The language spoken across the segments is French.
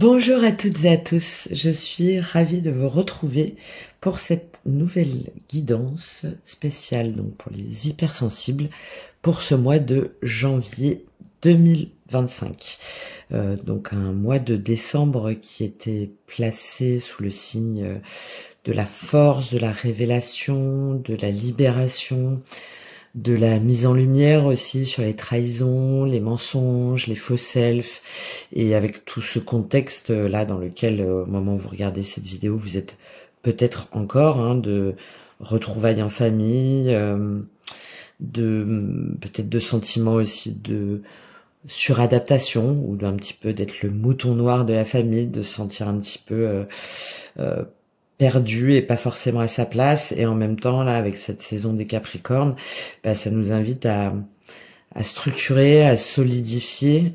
Bonjour à toutes et à tous, je suis ravie de vous retrouver pour cette nouvelle guidance spéciale donc pour les hypersensibles pour ce mois de janvier 2025. Donc un mois de décembre qui était placé sous le signe de la force, de la révélation, de la libération, de la mise en lumière aussi sur les trahisons, les mensonges, les faux selfs, et avec tout ce contexte là dans lequel au moment où vous regardez cette vidéo vous êtes peut-être encore, de retrouvailles en famille, de peut-être de sentiments aussi de suradaptation ou d'un petit peu d'être le mouton noir de la famille, de se sentir un petit peu perdu et pas forcément à sa place. Et en même temps là avec cette saison des Capricornes, ça nous invite à structurer, à solidifier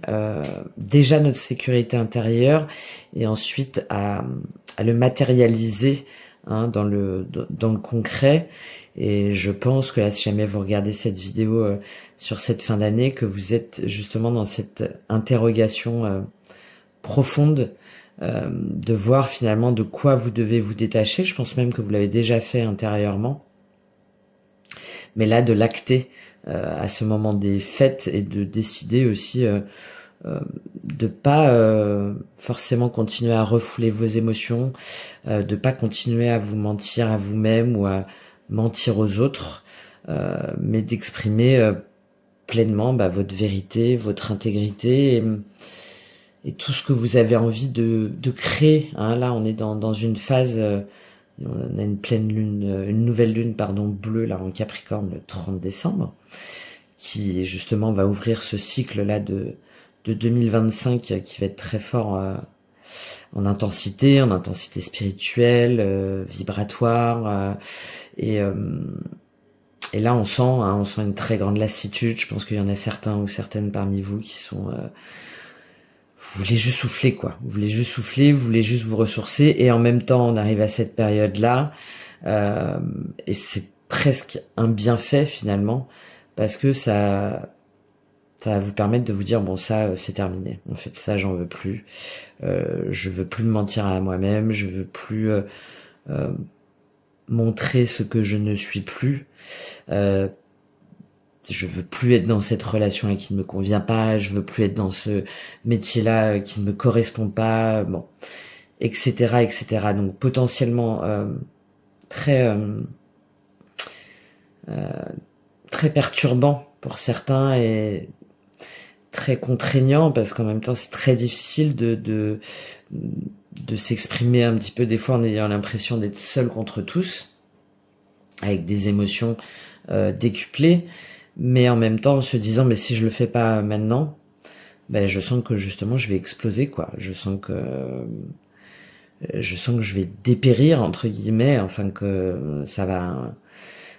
déjà notre sécurité intérieure et ensuite à le matérialiser dans le concret. Et je pense que là, si jamais vous regardez cette vidéo sur cette fin d'année, que vous êtes justement dans cette interrogation profonde de voir finalement de quoi vous devez vous détacher. Je pense même que vous l'avez déjà fait intérieurement. Mais là, de l'acter à ce moment des fêtes et de décider aussi de pas forcément continuer à refouler vos émotions, de pas continuer à vous mentir à vous-même ou à mentir aux autres, mais d'exprimer pleinement votre vérité, votre intégrité et tout ce que vous avez envie de créer. Là, on est dans une phase, on a une pleine lune, une nouvelle lune bleue là en Capricorne le 30 décembre, qui justement va ouvrir ce cycle là de 2025 qui va être très fort en intensité spirituelle, vibratoire, et là on sent une très grande lassitude. Je pense qu'il y en a certains ou certaines parmi vous qui sont vous voulez juste souffler quoi, vous voulez juste vous ressourcer, et en même temps on arrive à cette période là et c'est presque un bienfait finalement, parce que ça va vous permettre de vous dire bon, ça c'est terminé, en fait ça j'en veux plus, je veux plus me mentir à moi-même, je veux plus montrer ce que je ne suis plus, je veux plus être dans cette relation-là qui ne me convient pas, je veux plus être dans ce métier-là qui ne me correspond pas, bon, etc., etc. Donc potentiellement très perturbant pour certains et très contraignant, parce qu'en même temps c'est très difficile de s'exprimer un petit peu des fois en ayant l'impression d'être seul contre tous, avec des émotions décuplées, mais en même temps en se disant mais si je le fais pas maintenant, je sens que justement je vais exploser quoi, je sens que je vais dépérir entre guillemets, enfin que ça va,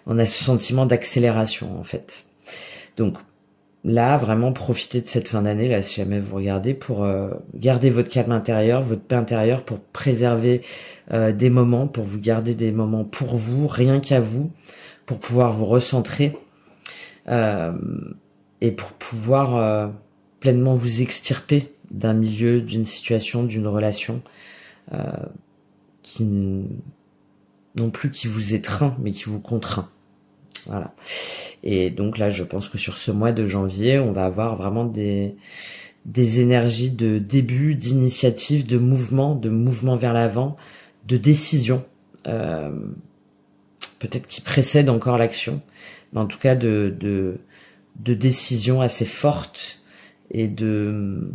on a ce sentiment d'accélération en fait. Donc là, vraiment profitez de cette fin d'année, là, si jamais vous regardez, pour garder votre calme intérieur, votre paix intérieure, pour préserver des moments, pour vous garder des moments pour vous, rien qu'à vous, pour pouvoir vous recentrer et pour pouvoir pleinement vous extirper d'un milieu, d'une situation, d'une relation qui non plus qui vous étreint, mais qui vous contraint. Voilà. Et donc là, je pense que sur ce mois de janvier, on va avoir vraiment des énergies de début, d'initiative, de mouvement vers l'avant, de décision, peut-être qui précède encore l'action, mais en tout cas de décision assez forte et de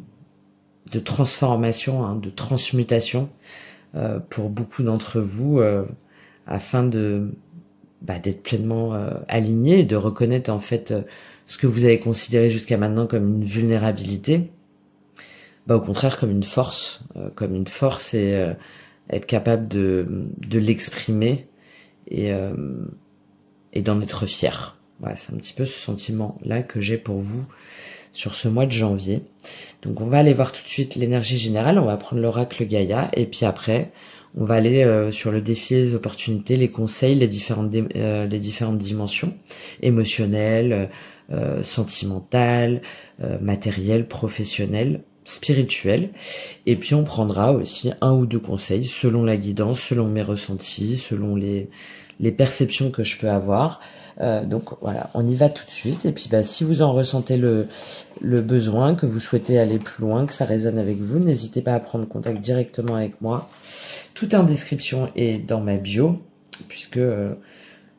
transformation, de transmutation pour beaucoup d'entre vous, afin d'être pleinement aligné, et de reconnaître en fait ce que vous avez considéré jusqu'à maintenant comme une vulnérabilité, au contraire comme une force, et être capable de l'exprimer et d'en être fier. Voilà, c'est un petit peu ce sentiment là que j'ai pour vous sur ce mois de janvier. Donc on va aller voir tout de suite l'énergie générale, on va prendre l'oracle Gaïa, et puis après on va aller sur le défi, les opportunités, les conseils, les différentes dimensions émotionnelles, sentimentales, matérielles, professionnelles, spirituel. Et puis on prendra aussi 1 ou 2 conseils selon la guidance, selon mes ressentis, selon les perceptions que je peux avoir. Donc voilà, on y va tout de suite. Et puis si vous en ressentez le besoin, que vous souhaitez aller plus loin, que ça résonne avec vous, n'hésitez pas à prendre contact directement avec moi. Tout en description et dans ma bio, puisque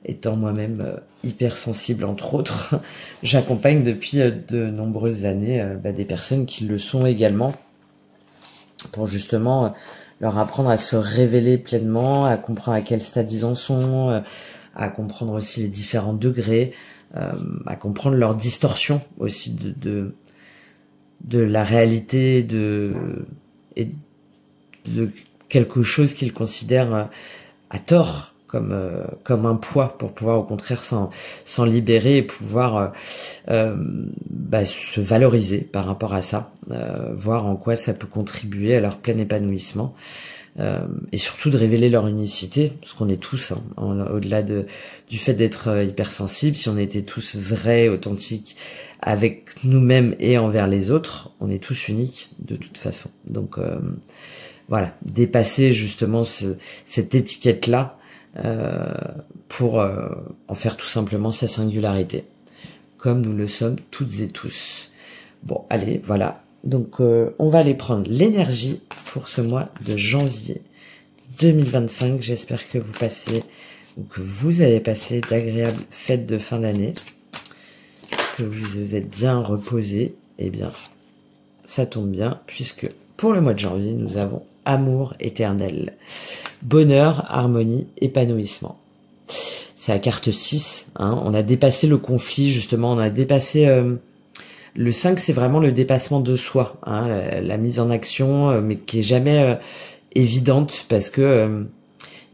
étant moi-même hypersensible entre autres, j'accompagne depuis de nombreuses années des personnes qui le sont également, pour justement leur apprendre à se révéler pleinement, à comprendre à quel stade ils en sont, à comprendre aussi les différents degrés, à comprendre leur distorsion aussi de la réalité, et de quelque chose qu'ils considèrent à tort comme un poids, pour pouvoir au contraire s'en libérer et pouvoir se valoriser par rapport à ça, voir en quoi ça peut contribuer à leur plein épanouissement, et surtout de révéler leur unicité, parce qu'on est tous, au-delà du fait d'être hypersensible, si on était tous vrais, authentiques avec nous-mêmes et envers les autres, on est tous uniques de toute façon. Donc voilà, dépasser justement cette étiquette-là, pour en faire tout simplement sa singularité, comme nous le sommes toutes et tous. Bon, allez, voilà. Donc, on va aller prendre l'énergie pour ce mois de janvier 2025. J'espère que vous avez passé d'agréables fêtes de fin d'année, que vous vous êtes bien reposés. Eh bien, ça tombe bien, puisque pour le mois de janvier, nous avons amour éternel, bonheur, harmonie, épanouissement. C'est la carte 6, on a dépassé le conflit, justement, on a dépassé... le 5, c'est vraiment le dépassement de soi, la mise en action, mais qui est jamais évidente, parce que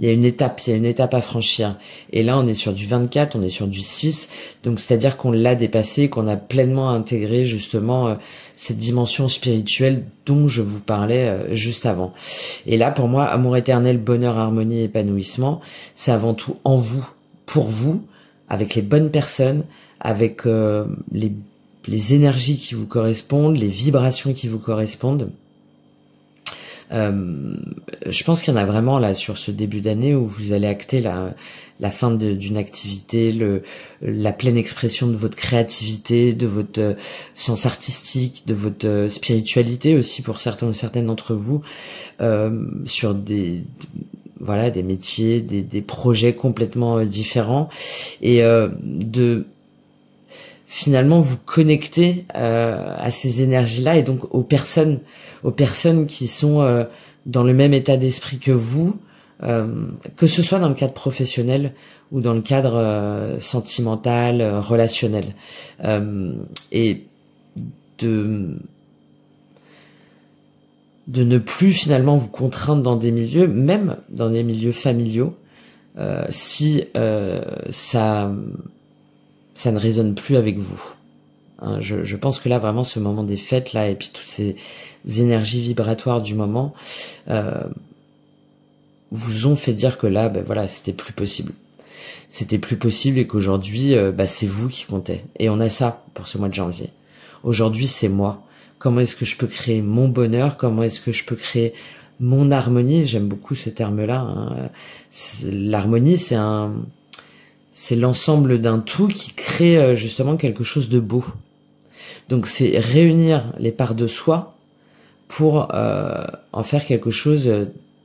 il y a une étape à franchir. Et là, on est sur du 24, on est sur du 6, donc c'est-à-dire qu'on l'a dépassé, qu'on a pleinement intégré justement cette dimension spirituelle dont je vous parlais juste avant. Et là, pour moi, amour éternel, bonheur, harmonie, épanouissement, c'est avant tout en vous, pour vous, avec les bonnes personnes, avec les énergies qui vous correspondent, les vibrations qui vous correspondent. Je pense qu'il y en a vraiment là sur ce début d'année où vous allez acter la fin d'une activité, la pleine expression de votre créativité, de votre sens artistique, de votre spiritualité aussi pour certains ou certaines d'entre vous, sur des métiers, des projets complètement différents, et de finalement vous connecter à ces énergies-là, et donc aux personnes qui sont dans le même état d'esprit que vous, que ce soit dans le cadre professionnel ou dans le cadre sentimental, relationnel, et de ne plus finalement vous contraindre dans des milieux, même dans des milieux familiaux, si ça ne résonne plus avec vous. Je pense que là, vraiment, ce moment des fêtes, là, et puis toutes ces énergies vibratoires du moment, vous ont fait dire que là, voilà, c'était plus possible. C'était plus possible, et qu'aujourd'hui, c'est vous qui comptez. Et on a ça pour ce mois de janvier. Aujourd'hui, c'est moi. Comment est-ce que je peux créer mon bonheur? Comment est-ce que je peux créer mon harmonie? J'aime beaucoup ce terme-là. L'harmonie, c'est l'ensemble d'un tout qui crée justement quelque chose de beau. Donc c'est réunir les parts de soi pour en faire quelque chose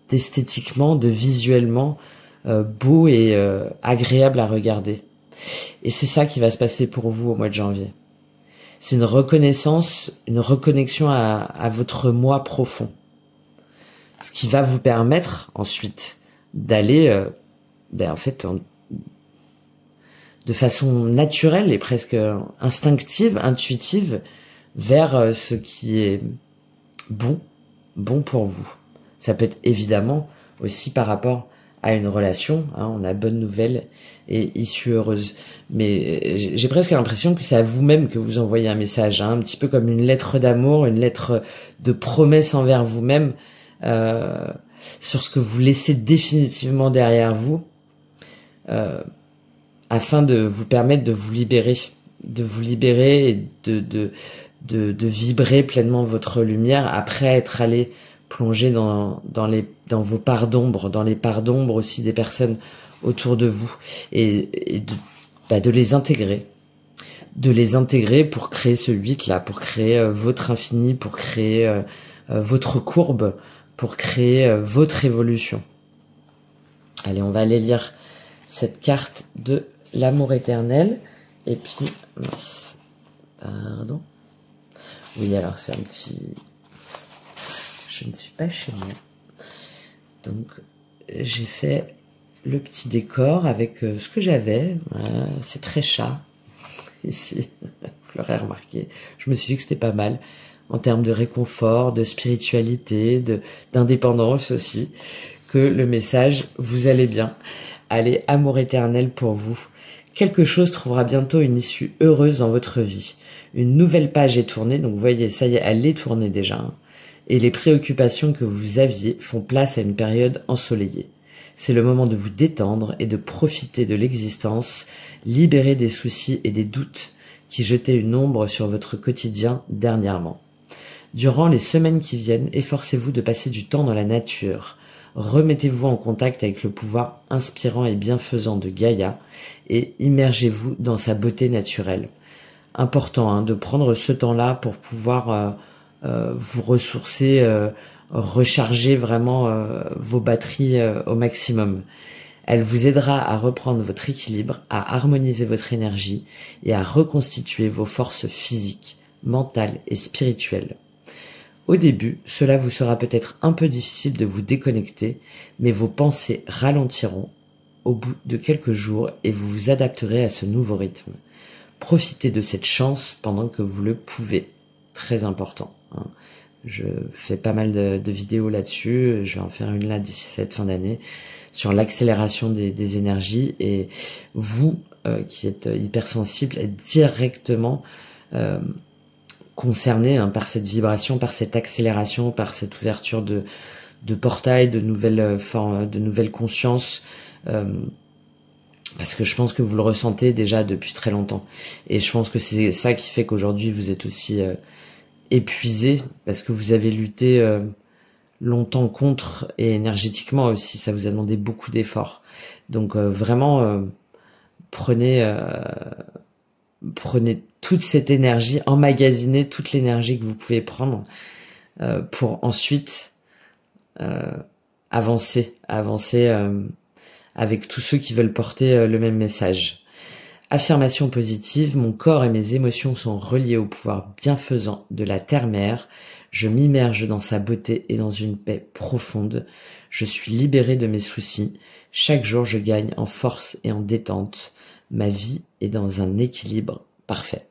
d'esthétiquement, de visuellement beau et agréable à regarder. Et c'est ça qui va se passer pour vous au mois de janvier. C'est une reconnaissance, une reconnexion à votre moi profond. Ce qui va vous permettre ensuite d'aller de façon naturelle et presque instinctive, intuitive, vers ce qui est bon pour vous. Ça peut être évidemment aussi par rapport à une relation, on a bonne nouvelle et issue heureuse. Mais j'ai presque l'impression que c'est à vous-même que vous envoyez un message, un petit peu comme une lettre d'amour, une lettre de promesse envers vous-même, sur ce que vous laissez définitivement derrière vous, afin de vous permettre de vous libérer et de vibrer pleinement votre lumière après être allé plonger dans vos parts d'ombre, dans les parts d'ombre aussi des personnes autour de vous, et de les intégrer. De les intégrer pour créer ce 8 là, pour créer votre infini, pour créer votre courbe, pour créer votre évolution. Allez, on va aller lire cette carte de l'amour éternel. Et puis, pardon. Oui, alors c'est un petit... Je ne suis pas chez moi. Donc, j'ai fait le petit décor avec ce que j'avais. C'est très chat, ici. Vous l'aurez remarqué. Je me suis dit que c'était pas mal. En termes de réconfort, de spiritualité, d'indépendance aussi. Que le message, vous allez bien. Allez, amour éternel pour vous. Quelque chose trouvera bientôt une issue heureuse dans votre vie. Une nouvelle page est tournée, donc vous voyez, ça y est, elle est tournée déjà. Hein. Et les préoccupations que vous aviez font place à une période ensoleillée. C'est le moment de vous détendre et de profiter de l'existence, libérer des soucis et des doutes qui jetaient une ombre sur votre quotidien dernièrement. Durant les semaines qui viennent, efforcez-vous de passer du temps dans la nature. Remettez-vous en contact avec le pouvoir inspirant et bienfaisant de Gaïa et immergez-vous dans sa beauté naturelle. Important hein, de prendre ce temps-là pour pouvoir vous ressourcer, recharger vraiment vos batteries au maximum. Elle vous aidera à reprendre votre équilibre, à harmoniser votre énergie et à reconstituer vos forces physiques, mentales et spirituelles. Au début, cela vous sera peut-être un peu difficile de vous déconnecter, mais vos pensées ralentiront au bout de quelques jours et vous vous adapterez à ce nouveau rythme. Profitez de cette chance pendant que vous le pouvez. Très important. Hein. Je fais pas mal de vidéos là-dessus. Je vais en faire une là d'ici cette fin d'année sur l'accélération des énergies. Et vous, qui êtes hypersensible, êtes directement concerné hein, par cette vibration, par cette accélération, par cette ouverture de portails, de nouvelles formes, de nouvelles consciences. Parce que je pense que vous le ressentez déjà depuis très longtemps. Et je pense que c'est ça qui fait qu'aujourd'hui vous êtes aussi épuisé, parce que vous avez lutté longtemps contre, et énergétiquement aussi, ça vous a demandé beaucoup d'efforts. Donc vraiment, prenez toute cette énergie, emmagasinez toute l'énergie que vous pouvez prendre pour ensuite avancer avec tous ceux qui veulent porter le même message. Affirmation positive, mon corps et mes émotions sont reliés au pouvoir bienfaisant de la terre-mère. Je m'immerge dans sa beauté et dans une paix profonde. Je suis libéré de mes soucis. Chaque jour, je gagne en force et en détente. Ma vie est dans un équilibre parfait.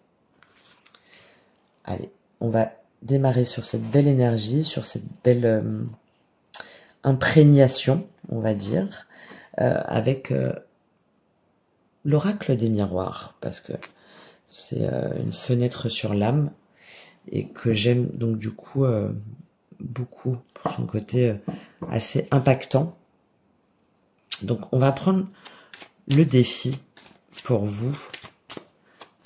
Allez, on va démarrer sur cette belle énergie, sur cette belle imprégnation, on va dire, avec l'oracle des miroirs, parce que c'est une fenêtre sur l'âme et que j'aime donc du coup beaucoup pour son côté assez impactant. Donc on va prendre le défi pour vous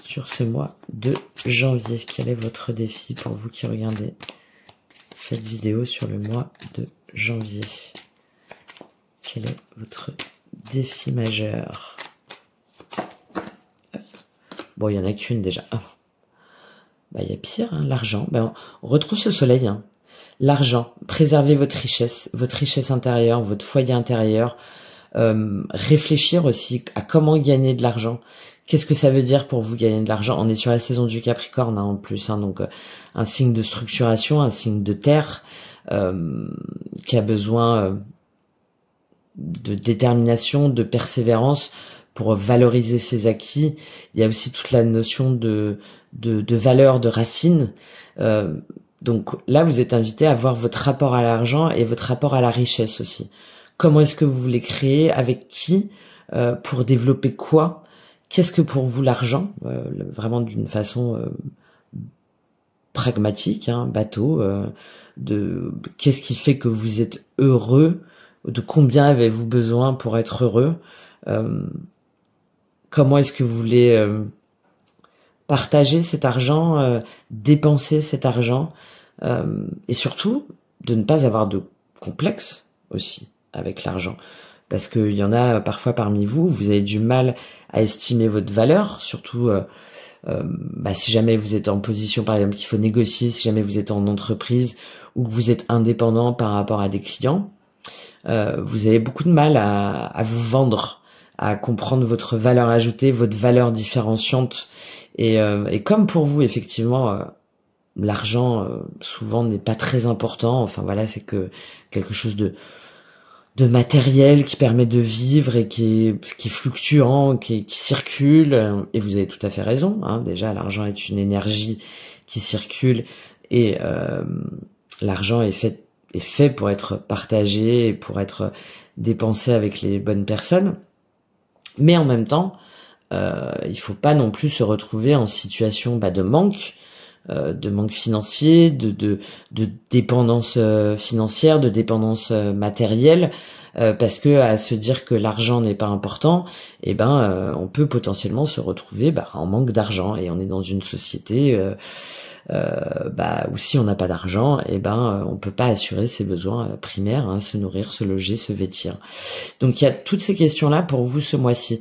sur ce mois de janvier. Quel est votre défi pour vous qui regardez cette vidéo sur le mois de janvier? Quel est votre défi majeur? Bon, il n'y en a qu'une déjà. Oh. Bah, il y a pire, hein, l'argent. Ben, on retrouve ce soleil. Hein. L'argent, préservez votre richesse intérieure, votre foyer intérieur. Réfléchir aussi à comment gagner de l'argent. Qu'est-ce que ça veut dire pour vous gagner de l'argent? On est sur la saison du Capricorne hein, en plus, hein, donc un signe de structuration, un signe de terre qui a besoin de détermination, de persévérance pour valoriser ses acquis. Il y a aussi toute la notion de valeur, de racine. Donc là, vous êtes invité à voir votre rapport à l'argent et votre rapport à la richesse aussi. Comment est-ce que vous voulez créer? Avec qui? Pour développer quoi? Qu'est-ce que pour vous l'argent? Vraiment d'une façon pragmatique, hein, bateau. Qu'est-ce qui fait que vous êtes heureux? De combien avez-vous besoin pour être heureux? Comment est-ce que vous voulez partager cet argent, dépenser cet argent, et surtout de ne pas avoir de complexe aussi avec l'argent. Parce qu'il y en a parfois parmi vous, vous avez du mal à estimer votre valeur, surtout si jamais vous êtes en position, par exemple, qu'il faut négocier, si jamais vous êtes en entreprise ou que vous êtes indépendant par rapport à des clients, vous avez beaucoup de mal à vous vendre, à comprendre votre valeur ajoutée, votre valeur différenciante. Et comme pour vous, effectivement, l'argent souvent n'est pas très important. Enfin voilà, c'est que quelque chose de matériel qui permet de vivre et qui est fluctuant, qui circule. Et vous avez tout à fait raison. Hein, déjà, l'argent est une énergie qui circule et l'argent est fait pour être partagé et pour être dépensé avec les bonnes personnes. Mais en même temps, il faut pas non plus se retrouver en situation de manque financier, de dépendance financière, de dépendance matérielle, parce que à se dire que l'argent n'est pas important, on peut potentiellement se retrouver en manque d'argent, et on est dans une société où si on n'a pas d'argent, on peut pas assurer ses besoins primaires, hein, se nourrir, se loger, se vêtir. Donc il y a toutes ces questions-là pour vous ce mois-ci.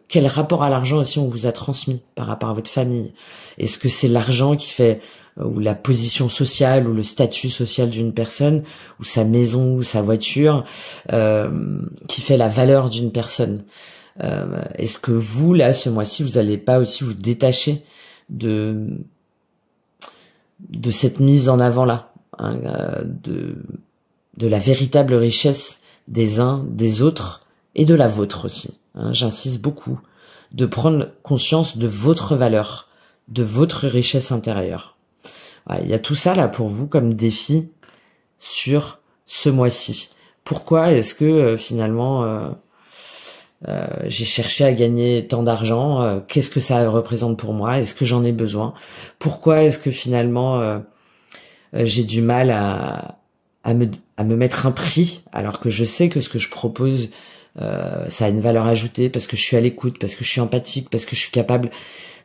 Quel rapport à l'argent aussi on vous a transmis par rapport à votre famille? Est-ce que c'est l'argent qui fait, ou la position sociale, ou le statut social d'une personne, ou sa maison, ou sa voiture, qui fait la valeur d'une personne? Est-ce que vous, là, ce mois-ci, vous n'allez pas aussi vous détacher de cette mise en avant-là, hein, de la véritable richesse des uns, des autres, et de la vôtre aussi, hein, j'insiste beaucoup, de prendre conscience de votre valeur, de votre richesse intérieure. Ouais, il y a tout ça là pour vous comme défi sur ce mois-ci. Pourquoi est-ce que finalement j'ai cherché à gagner tant d'argent? Qu'est-ce que ça représente pour moi? Est-ce que j'en ai besoin? Pourquoi est-ce que finalement j'ai du mal à me mettre un prix, alors que je sais que ce que je propose ça a une valeur ajoutée, parce que je suis à l'écoute, parce que je suis empathique, parce que je suis capable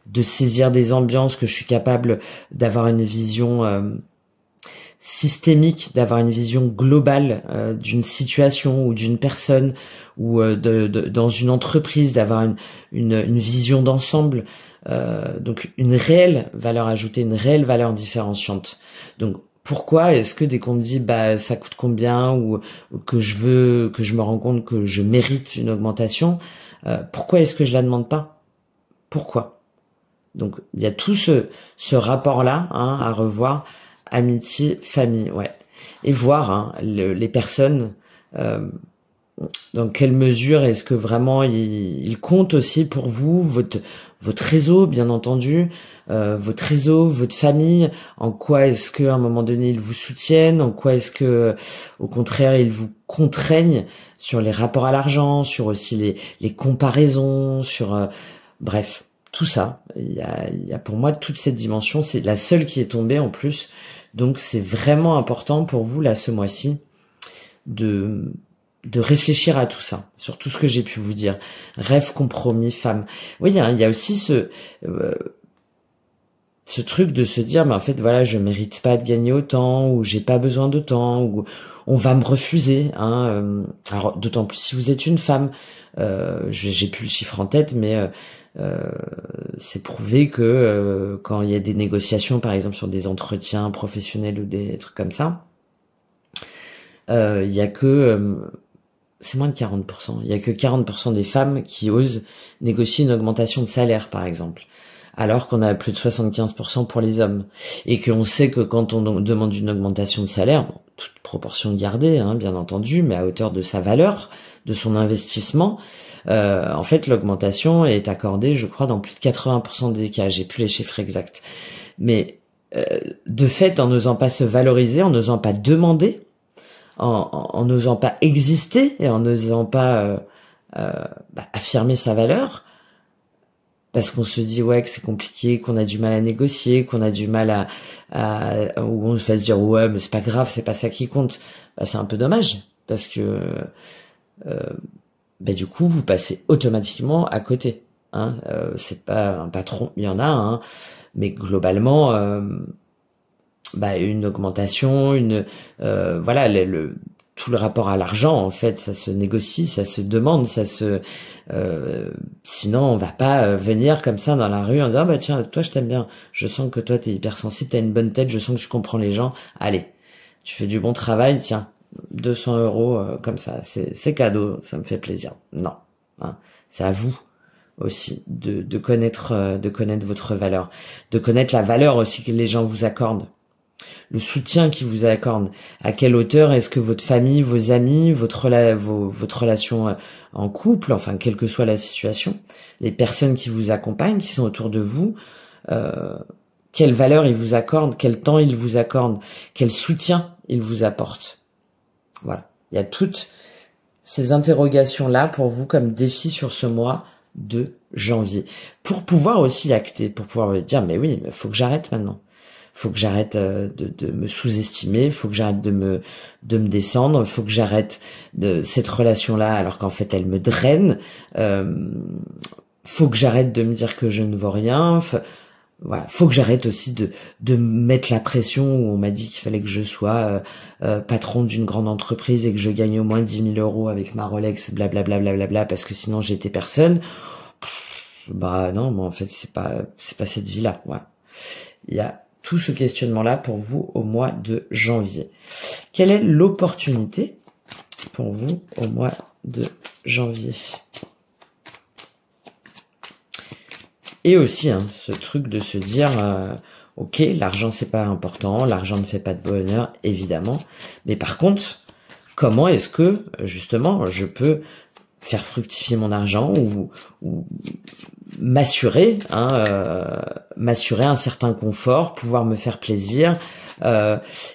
de saisir des ambiances, que je suis capable d'avoir une vision systémique, d'avoir une vision globale d'une situation ou d'une personne, ou dans une entreprise, d'avoir une vision d'ensemble, donc une réelle valeur ajoutée, une réelle valeur différenciante. Donc pourquoi est-ce que dès qu'on me dit ça coûte combien, ou que je me rends compte que je mérite une augmentation, pourquoi est-ce que je la demande pas? Pourquoi? Donc il y a tout ce rapport-là, hein, à revoir, amitié, famille, ouais, et voir, hein, les personnes, dans quelle mesure est-ce que vraiment il compte aussi pour vous, votre réseau, bien entendu, votre réseau, votre famille. En quoi est-ce que à un moment donné ils vous soutiennent, en quoi est-ce que au contraire ils vous contraignent sur les rapports à l'argent, sur aussi les comparaisons, sur bref, tout ça. Il y a pour moi toute cette dimension, c'est la seule qui est tombée en plus. Donc c'est vraiment important pour vous là ce mois-ci de réfléchir à tout ça, sur tout ce que j'ai pu vous dire. Rêve, compromis, femme. Oui, il y a aussi ce truc de se dire, en fait, voilà, je mérite pas de gagner autant, ou j'ai pas besoin d'autant, ou on va me refuser, hein. Alors, d'autant plus si vous êtes une femme. J'ai plus le chiffre en tête, mais c'est prouvé que quand il y a des négociations, par exemple sur des entretiens professionnels ou des trucs comme ça, il y a que c'est moins de 40%. Il y a que 40% des femmes qui osent négocier une augmentation de salaire, par exemple, alors qu'on a plus de 75% pour les hommes. Et qu'on sait que quand on demande une augmentation de salaire, toute proportion gardée, hein, bien entendu, mais à hauteur de sa valeur, de son investissement, en fait, l'augmentation est accordée, je crois, dans plus de 80% des cas. J'ai plus les chiffres exacts. Mais de fait, en n'osant pas se valoriser, en n'osant pas demander, en n'osant pas exister, et en n'osant pas affirmer sa valeur, parce qu'on se dit que c'est compliqué, qu'on a du mal à négocier, qu'on a du mal ou on va se dire mais c'est pas grave, c'est pas ça qui compte. C'est un peu dommage, parce que du coup vous passez automatiquement à côté hein, c'est pas un patron, il y en a, hein, mais globalement, une augmentation, voilà, tout le rapport à l'argent, en fait, ça se négocie, ça se demande, sinon on va pas venir comme ça dans la rue en disant, bah tiens, toi je t'aime bien, je sens que toi t'es hypersensible, t'as une bonne tête, je sens que tu comprends les gens, allez, tu fais du bon travail, tiens, 200 euros comme ça, c'est cadeau, ça me fait plaisir. Non, hein, c'est à vous aussi de connaître votre valeur, de connaître la valeur aussi que les gens vous accordent, le soutien qu'ils vous accordent, à quelle hauteur est-ce que votre famille, vos amis, votre relation en couple, enfin quelle que soit la situation, les personnes qui vous accompagnent, qui sont autour de vous, quelle valeur ils vous accordent, quel temps ils vous accordent, quel soutien ils vous apportent. Voilà, il y a toutes ces interrogations-là pour vous comme défi sur ce mois de janvier. Pour pouvoir aussi acter, pour pouvoir dire, mais oui, il faut que j'arrête maintenant. Faut que j'arrête de me sous-estimer, faut que j'arrête de me descendre, faut que j'arrête de cette relation-là alors qu'en fait elle me draine. Faut que j'arrête de me dire que je ne vaux rien. Voilà, faut que j'arrête aussi de mettre la pression où on m'a dit qu'il fallait que je sois patron d'une grande entreprise et que je gagne au moins 10 000 euros avec ma Rolex, blablabla, blablabla, parce que sinon j'étais personne. Bah non, mais en fait c'est pas cette vie-là. Voilà. Il y a tout ce questionnement-là pour vous au mois de janvier. Quelle est l'opportunité pour vous au mois de janvier? Et aussi, hein, ce truc de se dire, ok, l'argent c'est pas important, l'argent ne fait pas de bonheur, évidemment. Mais par contre, comment est-ce que, justement, je peux faire fructifier mon argent ou m'assurer un certain confort, pouvoir me faire plaisir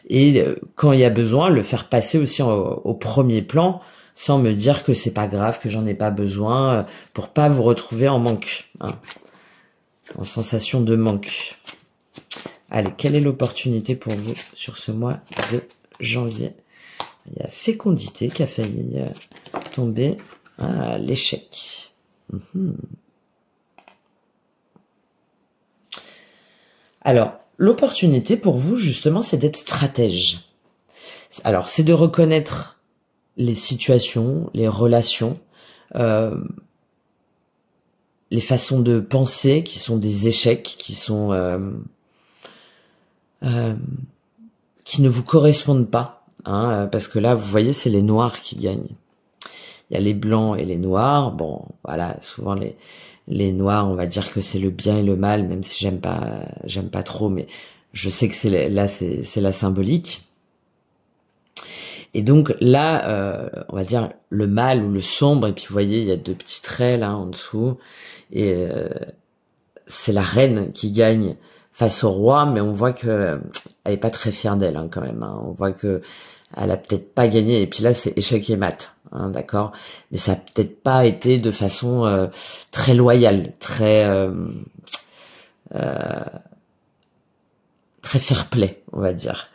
et quand il y a besoin, le faire passer aussi au premier plan sans me dire que c'est pas grave, que j'en ai pas besoin, pour pas vous retrouver en manque, hein, en sensation de manque. Allez, quelle est l'opportunité pour vous sur ce mois de janvier? Il y a fécondité qui a failli tomber. Ah, l'échec. Alors, l'opportunité pour vous, justement, c'est d'être stratège. Alors, c'est de reconnaître les situations, les relations, les façons de penser qui sont des échecs, qui ne vous correspondent pas. Hein, parce que là, vous voyez, c'est les noirs qui gagnent. Il y a les blancs et les noirs. Bon, voilà, souvent les noirs, on va dire que c'est le bien et le mal, même si j'aime pas trop, mais je sais que c'est la symbolique. Et donc là, on va dire le mal ou le sombre, et puis vous voyez, il y a 2 petits traits là en dessous, et c'est la reine qui gagne face au roi, mais on voit que elle est pas très fière d'elle, hein, quand même. Hein. On voit que elle a peut-être pas gagné, et puis là c'est échec et mat, hein, d'accord, mais ça a peut-être pas été de façon très loyale, très fair-play, on va dire.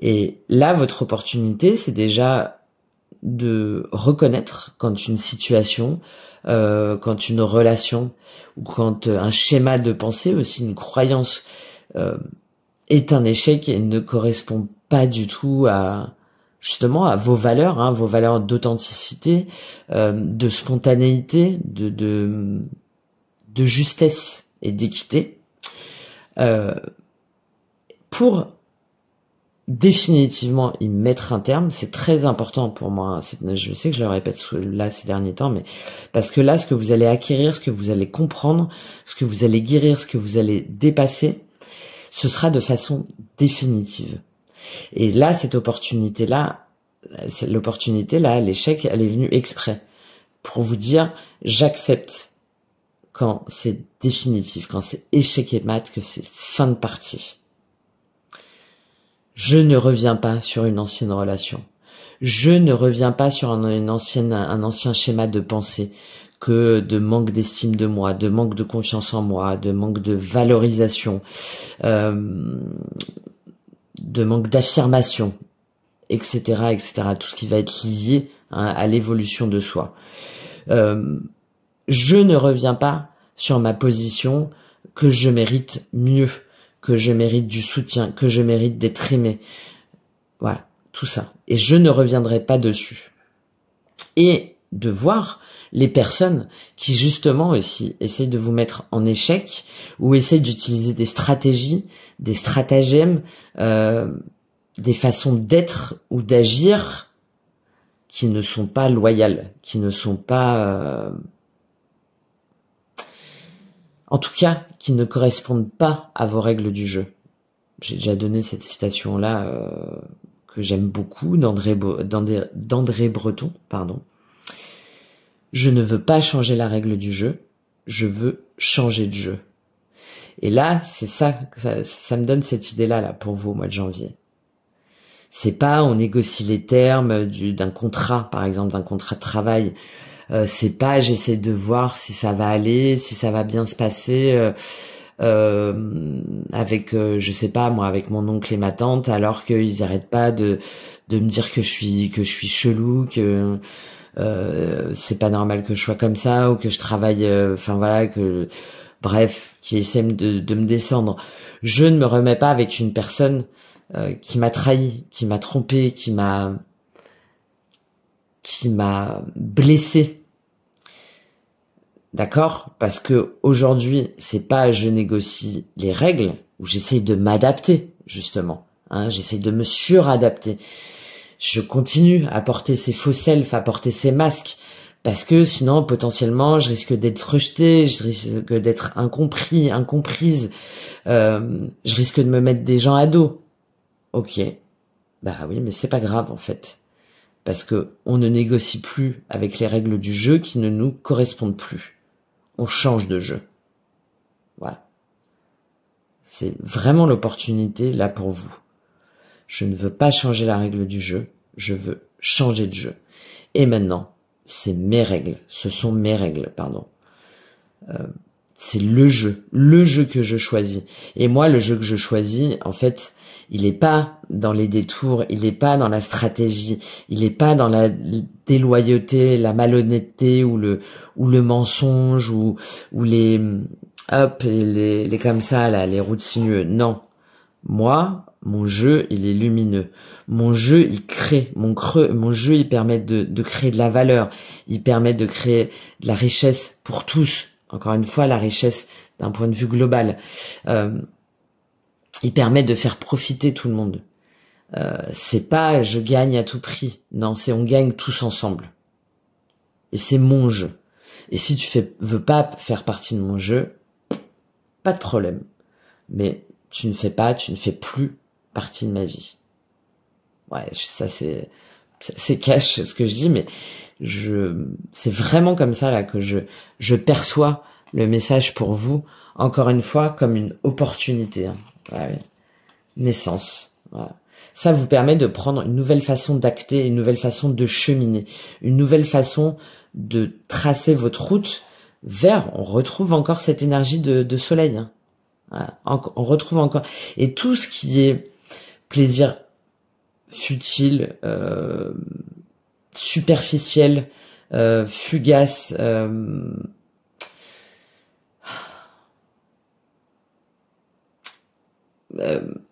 Et là, votre opportunité, c'est déjà de reconnaître quand une situation, quand une relation, ou quand un schéma de pensée, aussi une croyance, est un échec et ne correspond pas du tout justement à vos valeurs d'authenticité, de spontanéité, de justesse et d'équité, pour définitivement y mettre un terme. C'est très important pour moi. Je sais que je le répète là ces derniers temps, mais parce que là, ce que vous allez acquérir, ce que vous allez comprendre, ce que vous allez guérir, ce que vous allez dépasser, ce sera de façon définitive. Et là, cette opportunité-là, l'échec, elle est venue exprès pour vous dire, j'accepte quand c'est définitif, quand c'est échec et mat, que c'est fin de partie. Je ne reviens pas sur une ancienne relation. Je ne reviens pas sur un ancien schéma de pensée que de manque d'estime de moi, de manque de confiance en moi, de manque de valorisation, de manque d'affirmation, etc., etc. Tout ce qui va être lié à l'évolution de soi. Je ne reviens pas sur ma position que je mérite mieux, que je mérite du soutien, que je mérite d'être aimé. Voilà, tout ça. Et je ne reviendrai pas dessus. Et de voir les personnes qui justement aussi essayent de vous mettre en échec ou essayent d'utiliser des stratégies, des stratagèmes, des façons d'être ou d'agir qui ne sont pas loyales, qui ne sont pas... en tout cas, qui ne correspondent pas à vos règles du jeu. J'ai déjà donné cette citation-là que j'aime beaucoup, d'André Breton, pardon. Je ne veux pas changer la règle du jeu, je veux changer de jeu. Et là, c'est ça me donne cette idée-là là, pour vous au mois de janvier. C'est pas on négocie les termes d'un contrat, par exemple, d'un contrat de travail. C'est pas j'essaie de voir si ça va aller, si ça va bien se passer avec, je sais pas moi, avec mon oncle et ma tante, alors qu'ils arrêtent pas de me dire que je suis chelou, que c'est pas normal que je sois comme ça ou que je travaille, enfin voilà, que bref, qui essaient de me descendre. Je ne me remets pas avec une personne qui m'a trahi, qui m'a trompé, qui m'a blessé. D'accord? Parce que aujourd'hui, c'est pas je négocie les règles où j'essaye de m'adapter, justement. Hein, j'essaye de me suradapter. Je continue à porter ces faux selfs, à porter ces masques, parce que sinon, potentiellement, je risque d'être rejeté, je risque d'être incompris, incomprise, je risque de me mettre des gens à dos. Ok. Bah oui, mais c'est pas grave, en fait. Parce que on ne négocie plus avec les règles du jeu qui ne nous correspondent plus. On change de jeu. Voilà. C'est vraiment l'opportunité là pour vous. Je ne veux pas changer la règle du jeu, je veux changer de jeu. Et maintenant, c'est mes règles, ce sont mes règles, pardon. C'est le jeu que je choisis. Et moi, le jeu que je choisis, en fait, il est pas dans les détours, il est pas dans la stratégie, il est pas dans la déloyauté, la malhonnêteté ou le mensonge ou les les comme ça là, les routes sinueux. Non. Moi, mon jeu, il est lumineux. Mon jeu, il crée. Mon jeu, il permet de créer de la valeur. Il permet de créer de la richesse pour tous. Encore une fois, la richesse d'un point de vue global. Il permet de faire profiter tout le monde. C'est pas je gagne à tout prix. Non, c'est on gagne tous ensemble. Et c'est mon jeu. Et si tu veux pas faire partie de mon jeu, pas de problème. Mais tu ne fais plus partie de ma vie. Ouais, ça c'est cash ce que je dis, mais c'est vraiment comme ça là que je perçois le message pour vous, encore une fois, comme une opportunité. Hein. Ouais. Naissance. Voilà. Ça vous permet de prendre une nouvelle façon d'acter, une nouvelle façon de cheminer, une nouvelle façon de tracer votre route vers, on retrouve encore cette énergie de soleil. Hein. Voilà. On retrouve encore. Et tout ce qui est plaisir futile, superficiel, fugace,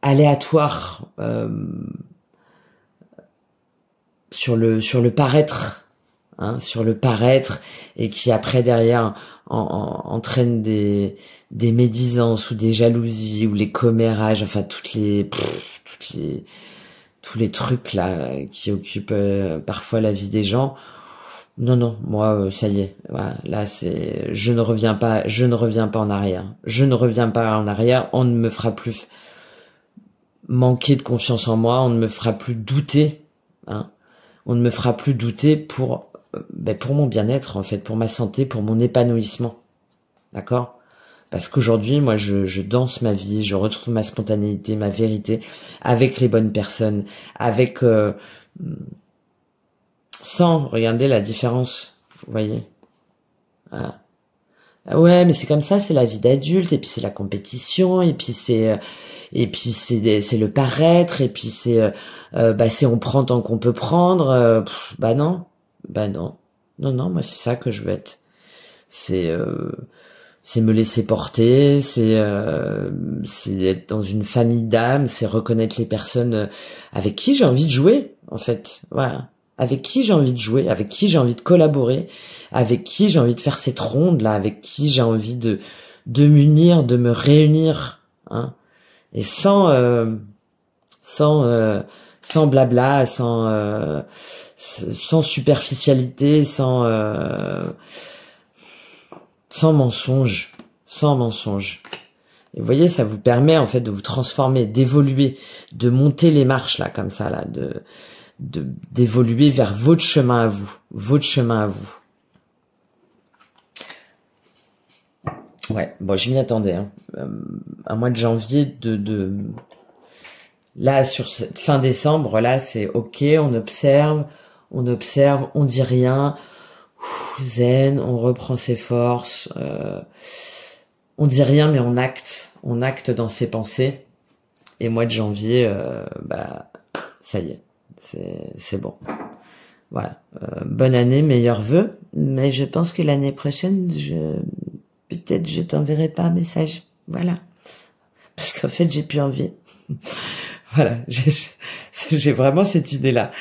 aléatoire, sur le paraître, hein, sur le paraître, et qui après derrière entraîne des médisances ou des jalousies ou les commérages, enfin tous les trucs là qui occupent parfois la vie des gens. Non, moi ça y est, voilà, là c'est je ne reviens pas en arrière. Je ne reviens pas en arrière, on ne me fera plus manquer de confiance en moi, on ne me fera plus douter, hein. On ne me fera plus douter pour mon bien-être en fait, pour ma santé, pour mon épanouissement. D'accord ? Parce qu'aujourd'hui, moi, je danse ma vie, je retrouve ma spontanéité, ma vérité, avec les bonnes personnes, avec sans regarder la différence, vous voyez. Voilà. Ouais, mais c'est comme ça, c'est la vie d'adulte, et puis c'est la compétition, et puis c'est le paraître, et puis c'est on prend tant qu'on peut prendre. Non, moi c'est ça que je veux être. C'est c'est me laisser porter, c'est être dans une famille d'âmes, c'est reconnaître les personnes avec qui j'ai envie de jouer, en fait. Voilà. Avec qui j'ai envie de jouer, avec qui j'ai envie de collaborer, avec qui j'ai envie de faire cette ronde là, avec qui j'ai envie de m'unir, de me réunir, hein. Et sans blabla, sans superficialité, sans mensonge, sans mensonge. Et vous voyez, ça vous permet en fait de vous transformer, d'évoluer, de monter les marches là, comme ça là, d'évoluer vers votre chemin à vous, votre chemin à vous. Ouais, bon, je m'y attendais. Hein. Un mois de janvier, là sur cette fin décembre, là c'est ok, on observe, on dit rien, zen, on reprend ses forces, on dit rien mais on acte dans ses pensées. Et mois de janvier, ça y est, c'est bon. Voilà, bonne année, meilleurs vœux. Mais je pense que l'année prochaine, peut-être je t'enverrai pas un message. Voilà, parce qu'en fait j'ai plus envie. Voilà, j'ai vraiment cette idée-là.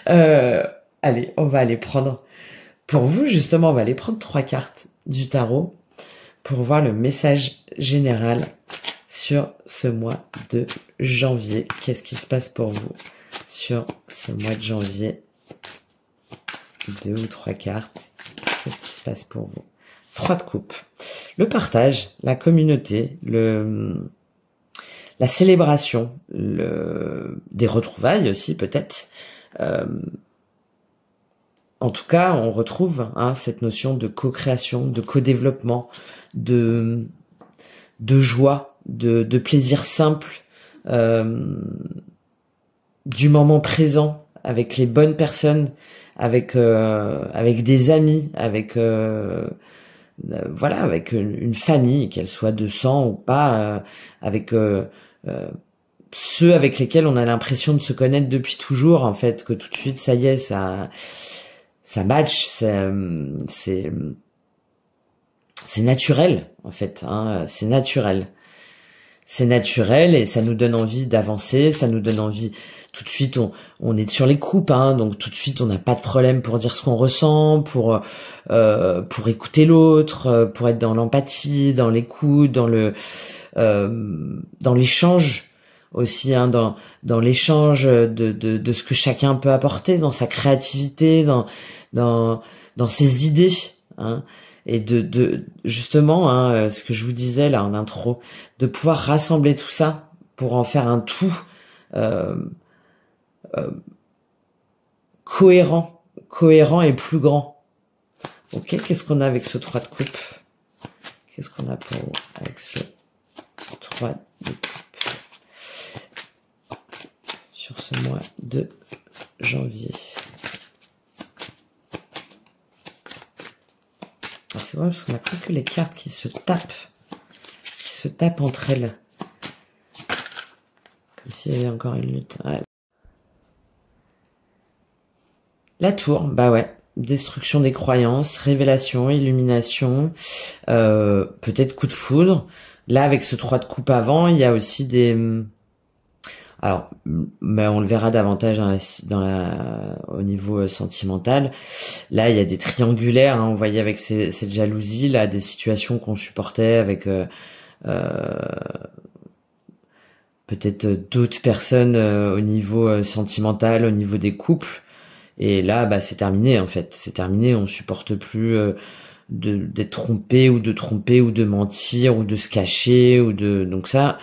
Allez, on va aller prendre, pour vous justement, on va aller prendre 3 cartes du tarot pour voir le message général sur ce mois de janvier. Qu'est-ce qui se passe pour vous sur ce mois de janvier? 2 ou 3 cartes. Qu'est-ce qui se passe pour vous? 3 de coupe. Le partage, la communauté, la célébration, des retrouvailles aussi peut-être. En tout cas, on retrouve cette notion de co-création, de co-développement, de joie, de plaisir simple, du moment présent avec les bonnes personnes, avec des amis, avec voilà, avec une famille, qu'elle soit de sang ou pas, avec ceux avec lesquels on a l'impression de se connaître depuis toujours, en fait, que tout de suite, ça y est, ça match, c'est naturel, en fait, hein, c'est naturel. C'est naturel et ça nous donne envie d'avancer, ça nous donne envie, tout de suite, on est sur les coupes, hein, donc tout de suite, on n'a pas de problème pour dire ce qu'on ressent, pour écouter l'autre, pour être dans l'empathie, dans l'écoute, dans l'échange aussi, hein, dans l'échange de ce que chacun peut apporter, dans sa créativité, dans ses idées, hein, et justement, hein, ce que je vous disais là en intro, de pouvoir rassembler tout ça pour en faire un tout cohérent et plus grand. Ok, qu'est-ce qu'on a avec ce 3 de coupe? Qu'est-ce qu'on a pour vous avec ce 3 de coupe sur ce mois de janvier? C'est vrai parce qu'on a presque les cartes qui se tapent entre elles. Comme s'il y avait encore une lutte. Ouais. La tour, bah ouais. Destruction des croyances, révélation, illumination, peut-être coup de foudre. Là, avec ce 3 de coupe avant, il y a aussi des... Alors, on le verra davantage au niveau sentimental. Là, il y a des triangulaires, hein, on voyait avec cette jalousie, là, des situations qu'on supportait avec peut-être d'autres personnes au niveau sentimental, au niveau des couples. Et là, bah, c'est terminé, en fait. C'est terminé, on supporte plus d'être trompé ou de mentir ou de se cacher donc ça...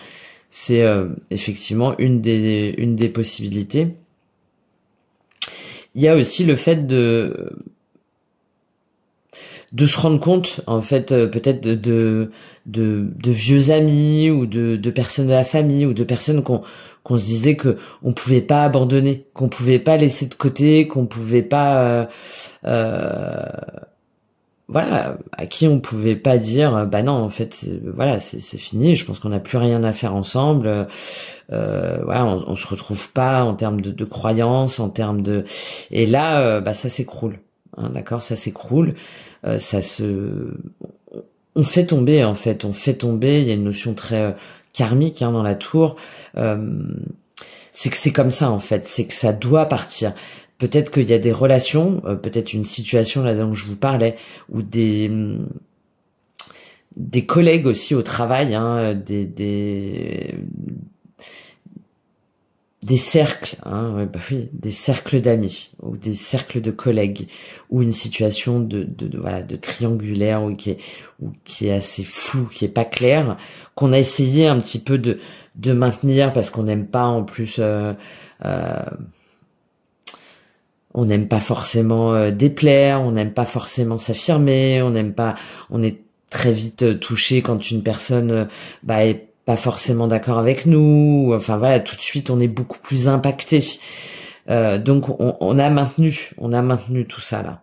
C'est effectivement une des possibilités. Il y a aussi le fait de se rendre compte, en fait, peut-être de vieux amis ou de personnes de la famille ou de personnes qu'on se disait que on pouvait pas abandonner, qu'on pouvait pas laisser de côté, qu'on pouvait pas voilà, à qui on pouvait pas dire bah non, en fait voilà, c'est fini, je pense qu'on n'a plus rien à faire ensemble, voilà, on se retrouve pas en termes de croyances, en termes de... Et là bah ça s'écroule, hein, d'accord, ça s'écroule, on fait tomber en fait, on fait tomber. Il y a une notion très karmique dans la tour. C'est que c'est comme ça en fait, c'est que ça doit partir. Peut-être qu'il y a des relations, peut-être une situation là dont je vous parlais, ou des collègues aussi au travail, des cercles, ouais, bah oui, des cercles d'amis ou des cercles de collègues, ou une situation voilà, de triangulaire ou qui est assez flou, qui est pas clair, qu'on a essayé un petit peu de maintenir parce qu'on n'aime pas en plus on n'aime pas forcément déplaire, on n'aime pas forcément s'affirmer, on est très vite touché quand une personne est pas forcément d'accord avec nous. Enfin voilà, tout de suite on est beaucoup plus impacté. Donc on a maintenu tout ça là.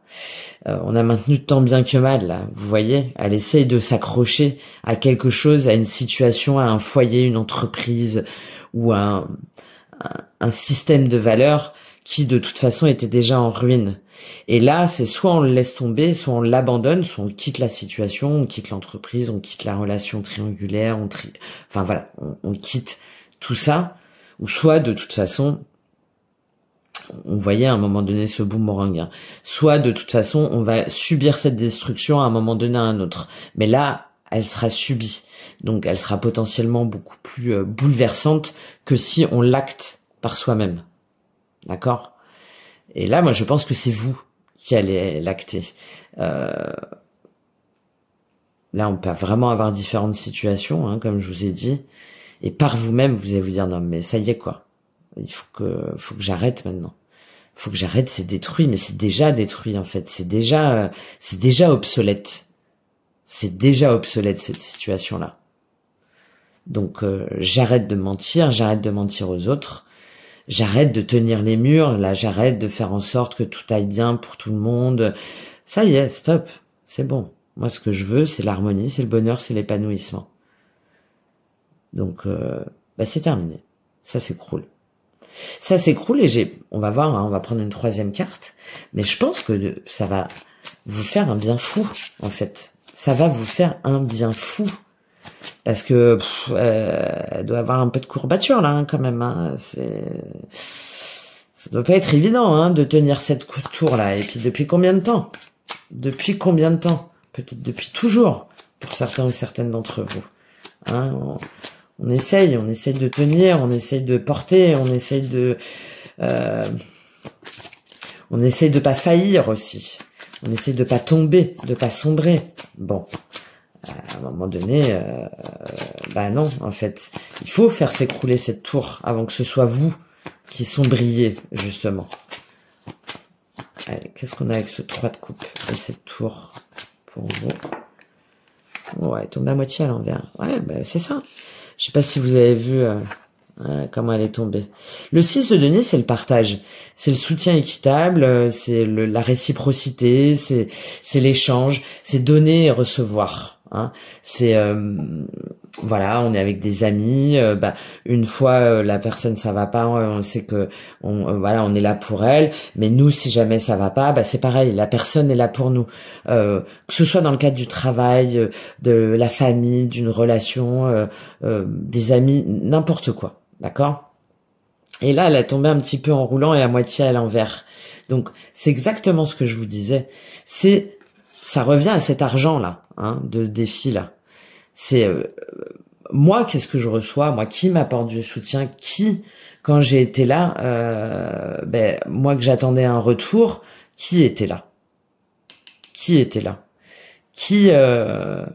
On a maintenu tant bien que mal là. Vous voyez, elle essaye de s'accrocher à quelque chose, à une situation, à un foyer, une entreprise ou un système de valeurs qui de toute façon était déjà en ruine. Et là, c'est soit on le laisse tomber, soit on l'abandonne, soit on quitte la situation, on quitte l'entreprise, on quitte la relation triangulaire, enfin voilà, on quitte tout ça, ou soit de toute façon, on voyait à un moment donné ce boomerang, soit de toute façon on va subir cette destruction à un moment donné à un autre. Mais là, elle sera subie, donc elle sera potentiellement beaucoup plus bouleversante que si on l'acte par soi-même. D'accord? Et là, moi, je pense que c'est vous qui allez l'acter. Là, on peut vraiment avoir différentes situations, comme je vous ai dit. Et par vous-même, vous allez vous dire, non, mais ça y est, quoi. Il faut que j'arrête maintenant. Faut que j'arrête, c'est détruit, mais c'est déjà détruit, en fait. C'est déjà obsolète. C'est déjà obsolète, cette situation-là. Donc, j'arrête de mentir aux autres. J'arrête de tenir les murs, là, j'arrête de faire en sorte que tout aille bien pour tout le monde. Ça y est, stop, c'est bon. Moi, ce que je veux, c'est l'harmonie, c'est le bonheur, c'est l'épanouissement. Donc, c'est terminé. Ça s'écroule. Ça s'écroule et on va voir, on va prendre une troisième carte, mais je pense que ça va vous faire un bien fou, en fait. Ça va vous faire un bien fou. Parce que elle doit avoir un peu de courbature là quand même. Ça doit pas être évident de tenir cette tour là. Et puis depuis combien de temps? Peut-être depuis toujours pour certains ou certaines d'entre vous. On essaye de tenir, on essaye de porter, on essaye de pas faillir aussi. On essaye de pas tomber, de pas sombrer. Bon. À un moment donné, non, en fait, il faut faire s'écrouler cette tour avant que ce soit vous qui sombriez, justement. Allez, qu'est-ce qu'on a avec ce 3 de coupe et cette tour pour vous? Ouais, elle tombe à moitié à l'envers. Ouais, c'est ça. Je sais pas si vous avez vu comment elle est tombée. Le 6 de denier, c'est le partage. C'est le soutien équitable, c'est la réciprocité, c'est l'échange, c'est donner et recevoir. C'est voilà, on est avec des amis, une fois la personne ça va pas, on sait que on est là pour elle, mais nous si jamais ça va pas, c'est pareil, la personne est là pour nous, que ce soit dans le cadre du travail, de la famille, d'une relation, des amis, n'importe quoi, d'accord? Et là elle est tombée un petit peu en roulant et à moitié à l'envers. Donc c'est exactement ce que je vous disais, ça revient à cet argent là, de défi là. C'est moi, qu'est-ce que je reçois? Moi, qui m'apporte du soutien? Qui, quand j'ai été là, moi que j'attendais un retour, qui était là? Qui était là? Qui a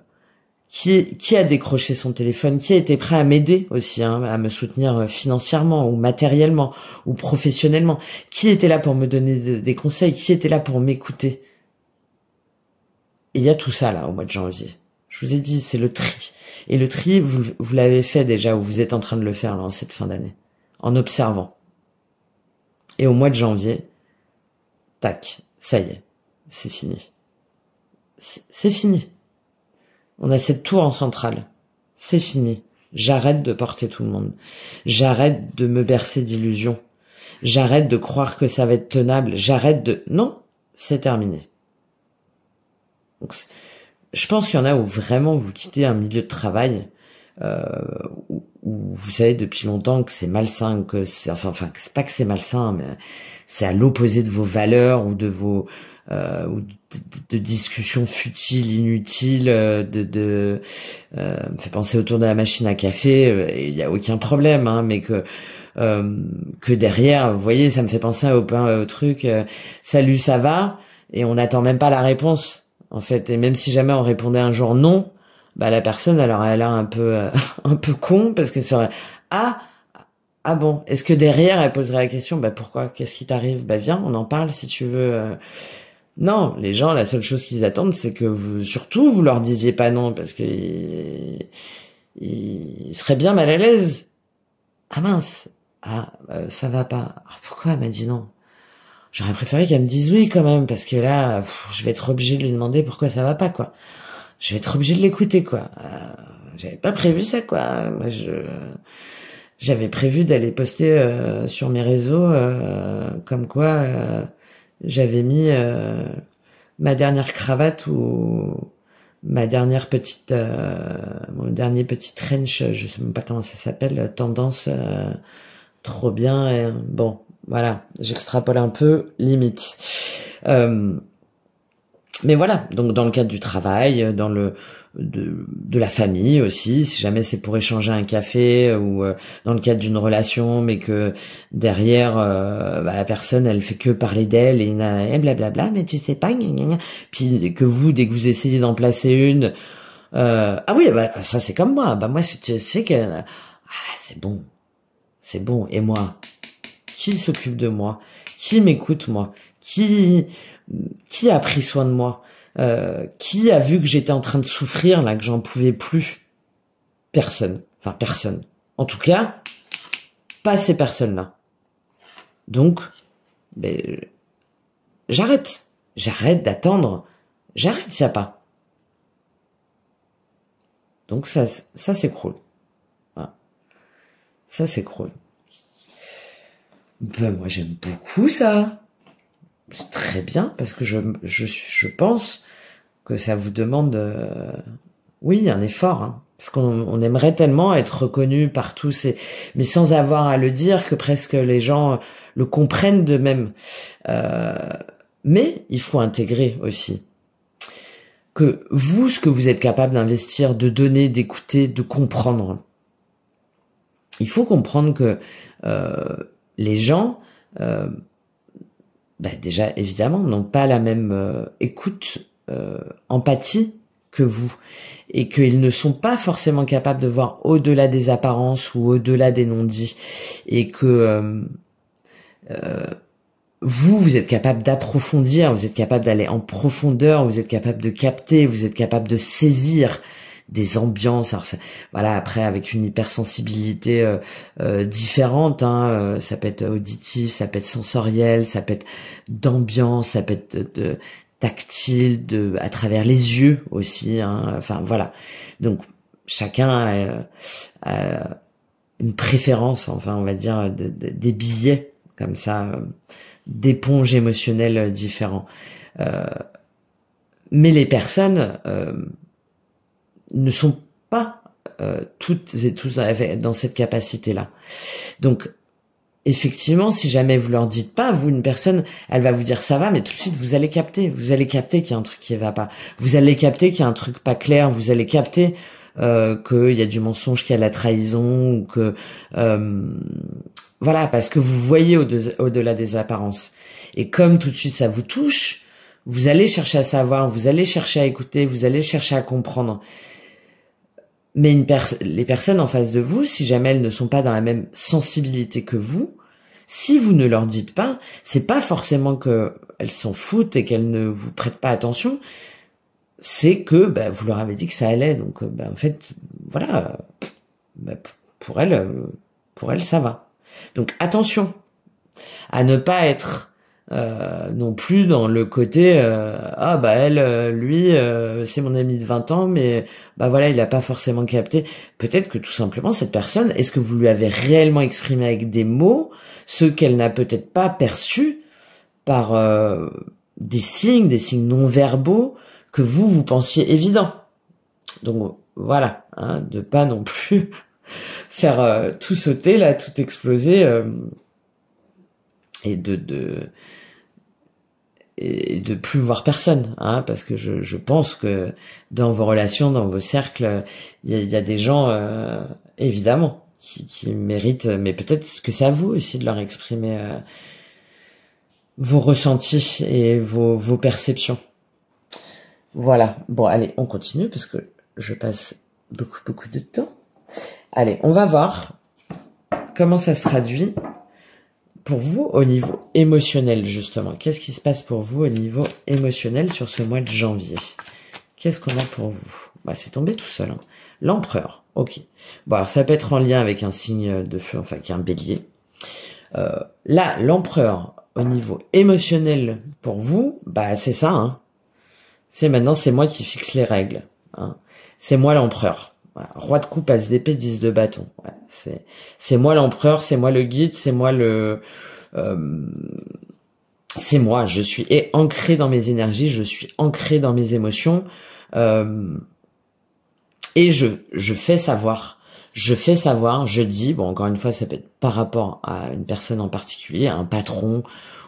décroché son téléphone? Qui a été prêt à m'aider aussi, à me soutenir financièrement ou matériellement ou professionnellement? Qui était là pour me donner des conseils? Qui était là pour m'écouter? Et il y a tout ça là au mois de janvier. Je vous ai dit, c'est le tri. Et le tri, vous l'avez fait déjà, ou vous êtes en train de le faire là en cette fin d'année, en observant. Et au mois de janvier, tac, ça y est, c'est fini. C'est fini. On a cette tour en centrale. C'est fini. J'arrête de porter tout le monde. J'arrête de me bercer d'illusions. J'arrête de croire que ça va être tenable. Non, c'est terminé. Donc, je pense qu'il y en a où vraiment vous quittez un milieu de travail euh, où vous savez depuis longtemps que c'est malsain, que c'est enfin c'est pas que c'est malsain, mais c'est à l'opposé de vos valeurs ou de vos ou de discussions futiles, inutiles, me fait penser autour de la machine à café. Il y a aucun problème, hein, mais que derrière, vous voyez, ça me fait penser au truc. Salut, ça va? Et on n'attend même pas la réponse, en fait. Et même si jamais on répondait un jour non, bah la personne, alors elle a l'air un peu un peu con parce que ça serait ah ah bon. Est-ce que derrière elle poserait la question bah pourquoi? Qu'est-ce qui t'arrive? Bah viens, on en parle si tu veux. Non, les gens, la seule chose qu'ils attendent, c'est que vous, surtout, vous leur disiez pas non parce que ils seraient bien mal à l'aise. Ah mince, ah ça va pas. Alors, pourquoi elle m'a dit non? J'aurais préféré qu'elle me dise oui quand même, parce que là, je vais être obligé de lui demander pourquoi ça va pas, quoi. Je vais être obligé de l'écouter, quoi. J'avais pas prévu ça, quoi. Moi, j'avais prévu d'aller poster sur mes réseaux comme quoi j'avais mis ma dernière cravate ou ma dernière petite mon dernier petit trench, je sais même pas comment ça s'appelle, tendance trop bien. Bon, voilà, j'extrapole un peu, limite. Mais voilà, donc dans le cadre du travail, dans le de la famille aussi, si jamais c'est pour échanger un café ou dans le cadre d'une relation, mais que derrière bah, la personne elle fait que parler d'elle et blablabla, mais tu sais pas, gna gna gna. Puis que vous, dès que vous essayez d'en placer une, ah oui, bah ça c'est comme moi, bah moi tu sais que c'est bon, et moi, qui s'occupe de moi, qui m'écoute moi, qui a pris soin de moi, qui a vu que j'étais en train de souffrir là, que j'en pouvais plus? Personne. Enfin personne. En tout cas, pas ces personnes-là. Donc, ben, j'arrête d'attendre, j'arrête s'il y a pas. Donc ça c'est cool. Voilà. Ça c'est cool. Ben moi j'aime beaucoup ça. C'est très bien parce que je pense que ça vous demande oui un effort, hein, parce qu'on aimerait tellement être reconnu par tous mais sans avoir à le dire, que presque les gens le comprennent d'eux-mêmes. Mais il faut intégrer aussi que vous, ce que vous êtes capable d'investir, de donner, d'écouter, de comprendre. Il faut comprendre que les gens bah déjà évidemment n'ont pas la même écoute, empathie que vous, et qu'ils ne sont pas forcément capables de voir au-delà des apparences ou au-delà des non-dits, et que vous êtes capable d'approfondir, vous êtes capable d'aller en profondeur, vous êtes capable de capter, vous êtes capable de saisir des ambiances. Alors ça, voilà, après avec une hypersensibilité différente, hein, ça peut être auditif, ça peut être sensoriel, ça peut être d'ambiance, ça peut être de tactile, à travers les yeux aussi, hein, enfin voilà. Donc chacun a une préférence, enfin on va dire des billets comme ça, d'éponges émotionnelles différents. Mais les personnes ne sont pas toutes et tous dans cette capacité-là. Donc, effectivement, si jamais vous leur dites pas, vous, une personne, elle va vous dire ça va, mais tout de suite, vous allez capter qu'il y a un truc qui va pas. Vous allez capter qu'il y a un truc pas clair, vous allez capter qu'il y a du mensonge, qu'il y a la trahison, ou que... voilà, parce que vous voyez au-delà des apparences. Et comme tout de suite ça vous touche, vous allez chercher à savoir, vous allez chercher à écouter, vous allez chercher à comprendre. Mais les personnes en face de vous, si jamais elles ne sont pas dans la même sensibilité que vous, si vous ne leur dites pas, c'est pas forcément que elles s'en foutent et qu'elles ne vous prêtent pas attention, c'est que bah, vous leur avez dit que ça allait. Donc bah, en fait, voilà, bah, pour elles ça va. Donc attention à ne pas être non plus dans le côté ah bah elle lui c'est mon ami de 20 ans mais bah voilà il a pas forcément capté. Peut-être que tout simplement cette personne, est-ce que vous lui avez réellement exprimé avec des mots ce qu'elle n'a peut-être pas perçu par des signes non verbaux que vous pensiez évident. Donc voilà, hein, de pas non plus faire tout sauter là, tout exploser et de plus voir personne, hein, parce que je pense que dans vos relations, dans vos cercles, il y a des gens évidemment qui méritent, mais peut-être que c'est à vous aussi de leur exprimer vos ressentis et vos perceptions. Voilà. Bon, allez, on continue parce que je passe beaucoup de temps. Allez, on va voir comment ça se traduit pour vous au niveau émotionnel, justement. Qu'est-ce qui se passe pour vous au niveau émotionnel sur ce mois de janvier? Qu'est-ce qu'on a pour vous? Bah, c'est tombé tout seul. Hein. L'empereur. Ok. Bon, alors ça peut être en lien avec un signe de feu, enfin, qui est un bélier. Là, l'empereur, au niveau émotionnel pour vous, bah, c'est ça, hein. C'est moi qui fixe les règles. Hein. C'est moi l'empereur. Voilà. Roi de coupe, as d'épée, 10 de bâton. Ouais, c'est moi l'empereur, c'est moi le guide, c'est moi c'est moi. Je suis ancré dans mes énergies, je suis ancré dans mes émotions, et je fais savoir. Je dis, bon, encore une fois, ça peut être par rapport à une personne en particulier, à un patron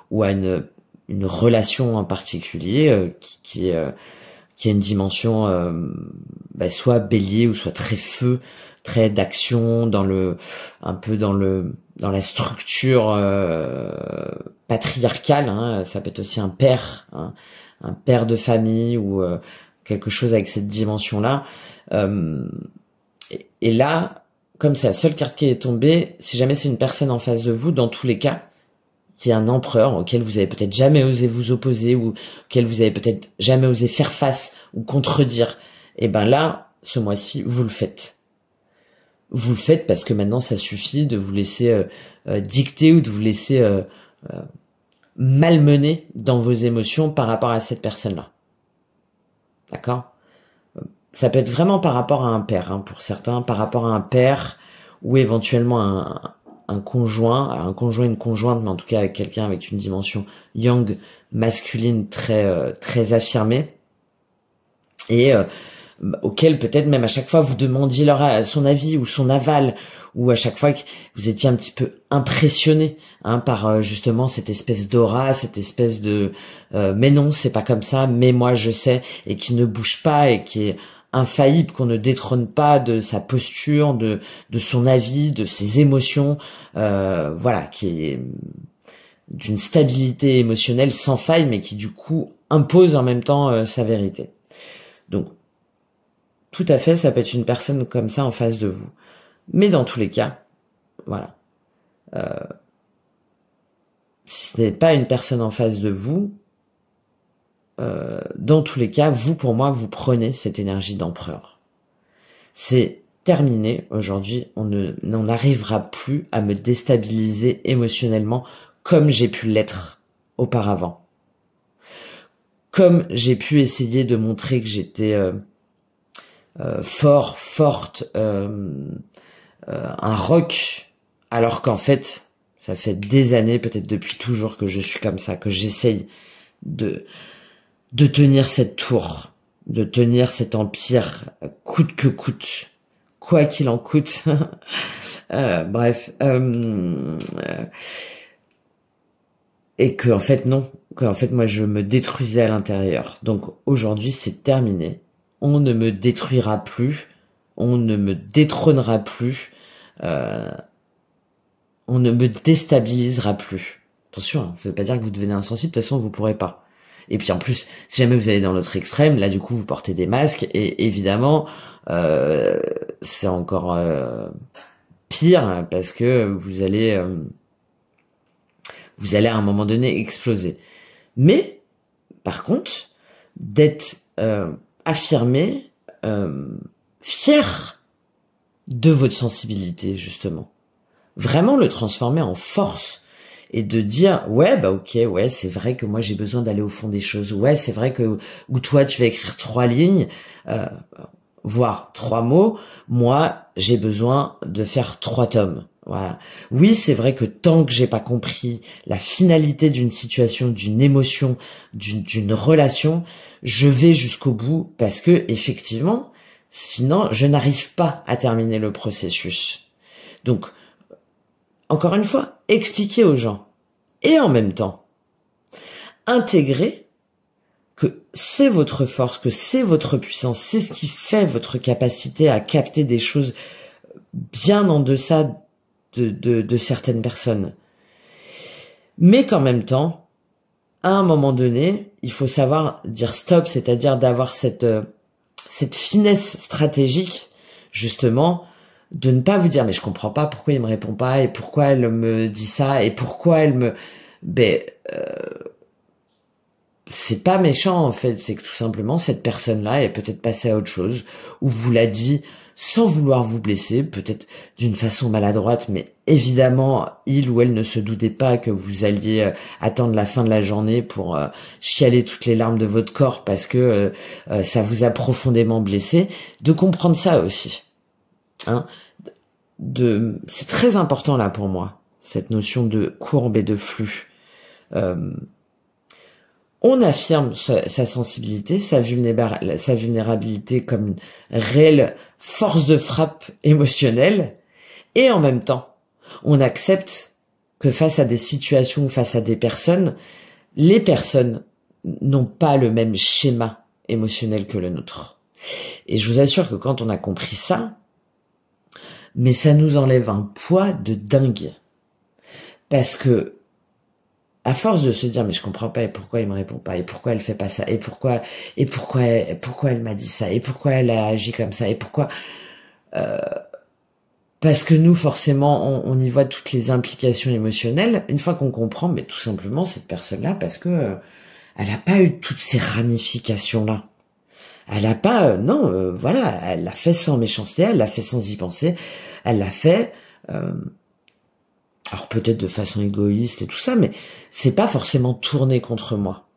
ou à une relation en particulier qui a une dimension soit bélier ou soit très feu, très d'action dans la structure patriarcale, hein. Ça peut être aussi un père de famille ou quelque chose avec cette dimension-là. Et là, comme c'est la seule carte qui est tombée, si jamais c'est une personne en face de vous, dans tous les cas, qui est un empereur auquel vous avez peut-être jamais osé vous opposer ou auquel vous avez peut-être jamais osé faire face ou contredire, et ben là, ce mois-ci, vous le faites. Vous le faites parce que maintenant, ça suffit de vous laisser dicter ou de vous laisser malmener dans vos émotions par rapport à cette personne-là. D'accord ? Ça peut être vraiment par rapport à un père, hein, pour certains, par rapport à un père ou éventuellement un conjoint, une conjointe, mais en tout cas avec quelqu'un avec une dimension yang, masculine, très affirmée, et auquel peut-être même à chaque fois vous demandiez son avis ou son aval, ou à chaque fois que vous étiez un petit peu impressionné, hein, par justement cette espèce d'aura, cette espèce de mais non, c'est pas comme ça, mais moi je sais, et qui ne bouge pas et qui est infaillible, qu'on ne détrône pas de sa posture, de son avis, de ses émotions, voilà, qui est d'une stabilité émotionnelle sans faille, mais qui du coup impose en même temps sa vérité. Donc, tout à fait, ça peut être une personne comme ça en face de vous. Mais dans tous les cas, voilà. Si ce n'est pas une personne en face de vous, dans tous les cas, vous, pour moi, vous prenez cette énergie d'empereur. C'est terminé. Aujourd'hui, on n'arrivera plus à me déstabiliser émotionnellement comme j'ai pu l'être auparavant. Comme j'ai pu essayer de montrer que j'étais forte, un roc, alors qu'en fait, ça fait des années, peut-être depuis toujours, que je suis comme ça, que j'essaye de tenir cette tour, de tenir cet empire coûte que coûte, quoi qu'il en coûte. Bref, et que en fait non, moi je me détruisais à l'intérieur. Donc aujourd'hui c'est terminé. On ne me détruira plus, on ne me détrônera plus, on ne me déstabilisera plus. Attention, hein, ça veut pas dire que vous devenez insensible, de toute façon vous pourrez pas. Et puis en plus, si jamais vous allez dans l'autre extrême, là du coup vous portez des masques et évidemment c'est encore pire parce que vous allez à un moment donné exploser. Mais par contre, d'être affirmé, fier de votre sensibilité justement, vraiment le transformer en force. Et de dire, ouais, bah ok, ouais, c'est vrai que moi j'ai besoin d'aller au fond des choses. Ouais, c'est vrai que, ou toi tu vas écrire 3 lignes, voire 3 mots. Moi, j'ai besoin de faire 3 tomes. Voilà. Oui, c'est vrai que tant que j'ai pas compris la finalité d'une situation, d'une émotion, d'une relation, je vais jusqu'au bout parce que effectivement, sinon je n'arrive pas à terminer le processus. Donc, encore une fois, expliquer aux gens et en même temps intégrer que c'est votre force, que c'est votre puissance, c'est ce qui fait votre capacité à capter des choses bien en deçà de certaines personnes. Mais qu'en même temps, à un moment donné, il faut savoir dire stop, c'est-à-dire d'avoir cette finesse stratégique, justement, de ne pas vous dire mais je comprends pas pourquoi il me répond pas et pourquoi elle me dit ça et pourquoi elle me... Ben, c'est pas méchant en fait, c'est que tout simplement cette personne-là est peut-être passée à autre chose ou vous l'a dit sans vouloir vous blesser, peut-être d'une façon maladroite, mais évidemment il ou elle ne se doutait pas que vous alliez attendre la fin de la journée pour chialer toutes les larmes de votre corps parce que ça vous a profondément blessé. De comprendre ça aussi, hein, c'est très important là pour moi cette notion de courbe et de flux. On affirme sa sensibilité, sa vulnérabilité comme une réelle force de frappe émotionnelle, et en même temps, on accepte que face à des situations, face à des personnes, les personnes n'ont pas le même schéma émotionnel que le nôtre. Et je vous assure que quand on a compris ça, mais ça nous enlève un poids de dingue. Parce que à force de se dire mais je comprends pas et pourquoi il me répond pas et pourquoi elle fait pas ça et pourquoi elle m'a dit ça et pourquoi elle a agi comme ça et pourquoi parce que nous forcément on y voit toutes les implications émotionnelles une fois qu'on comprend mais tout simplement cette personne là parce que elle a pas eu toutes ces ramifications là, elle a pas voilà, elle l'a fait sans méchanceté, elle l'a fait sans y penser, elle l'a fait alors peut-être de façon égoïste et tout ça, mais c'est pas forcément tourné contre moi.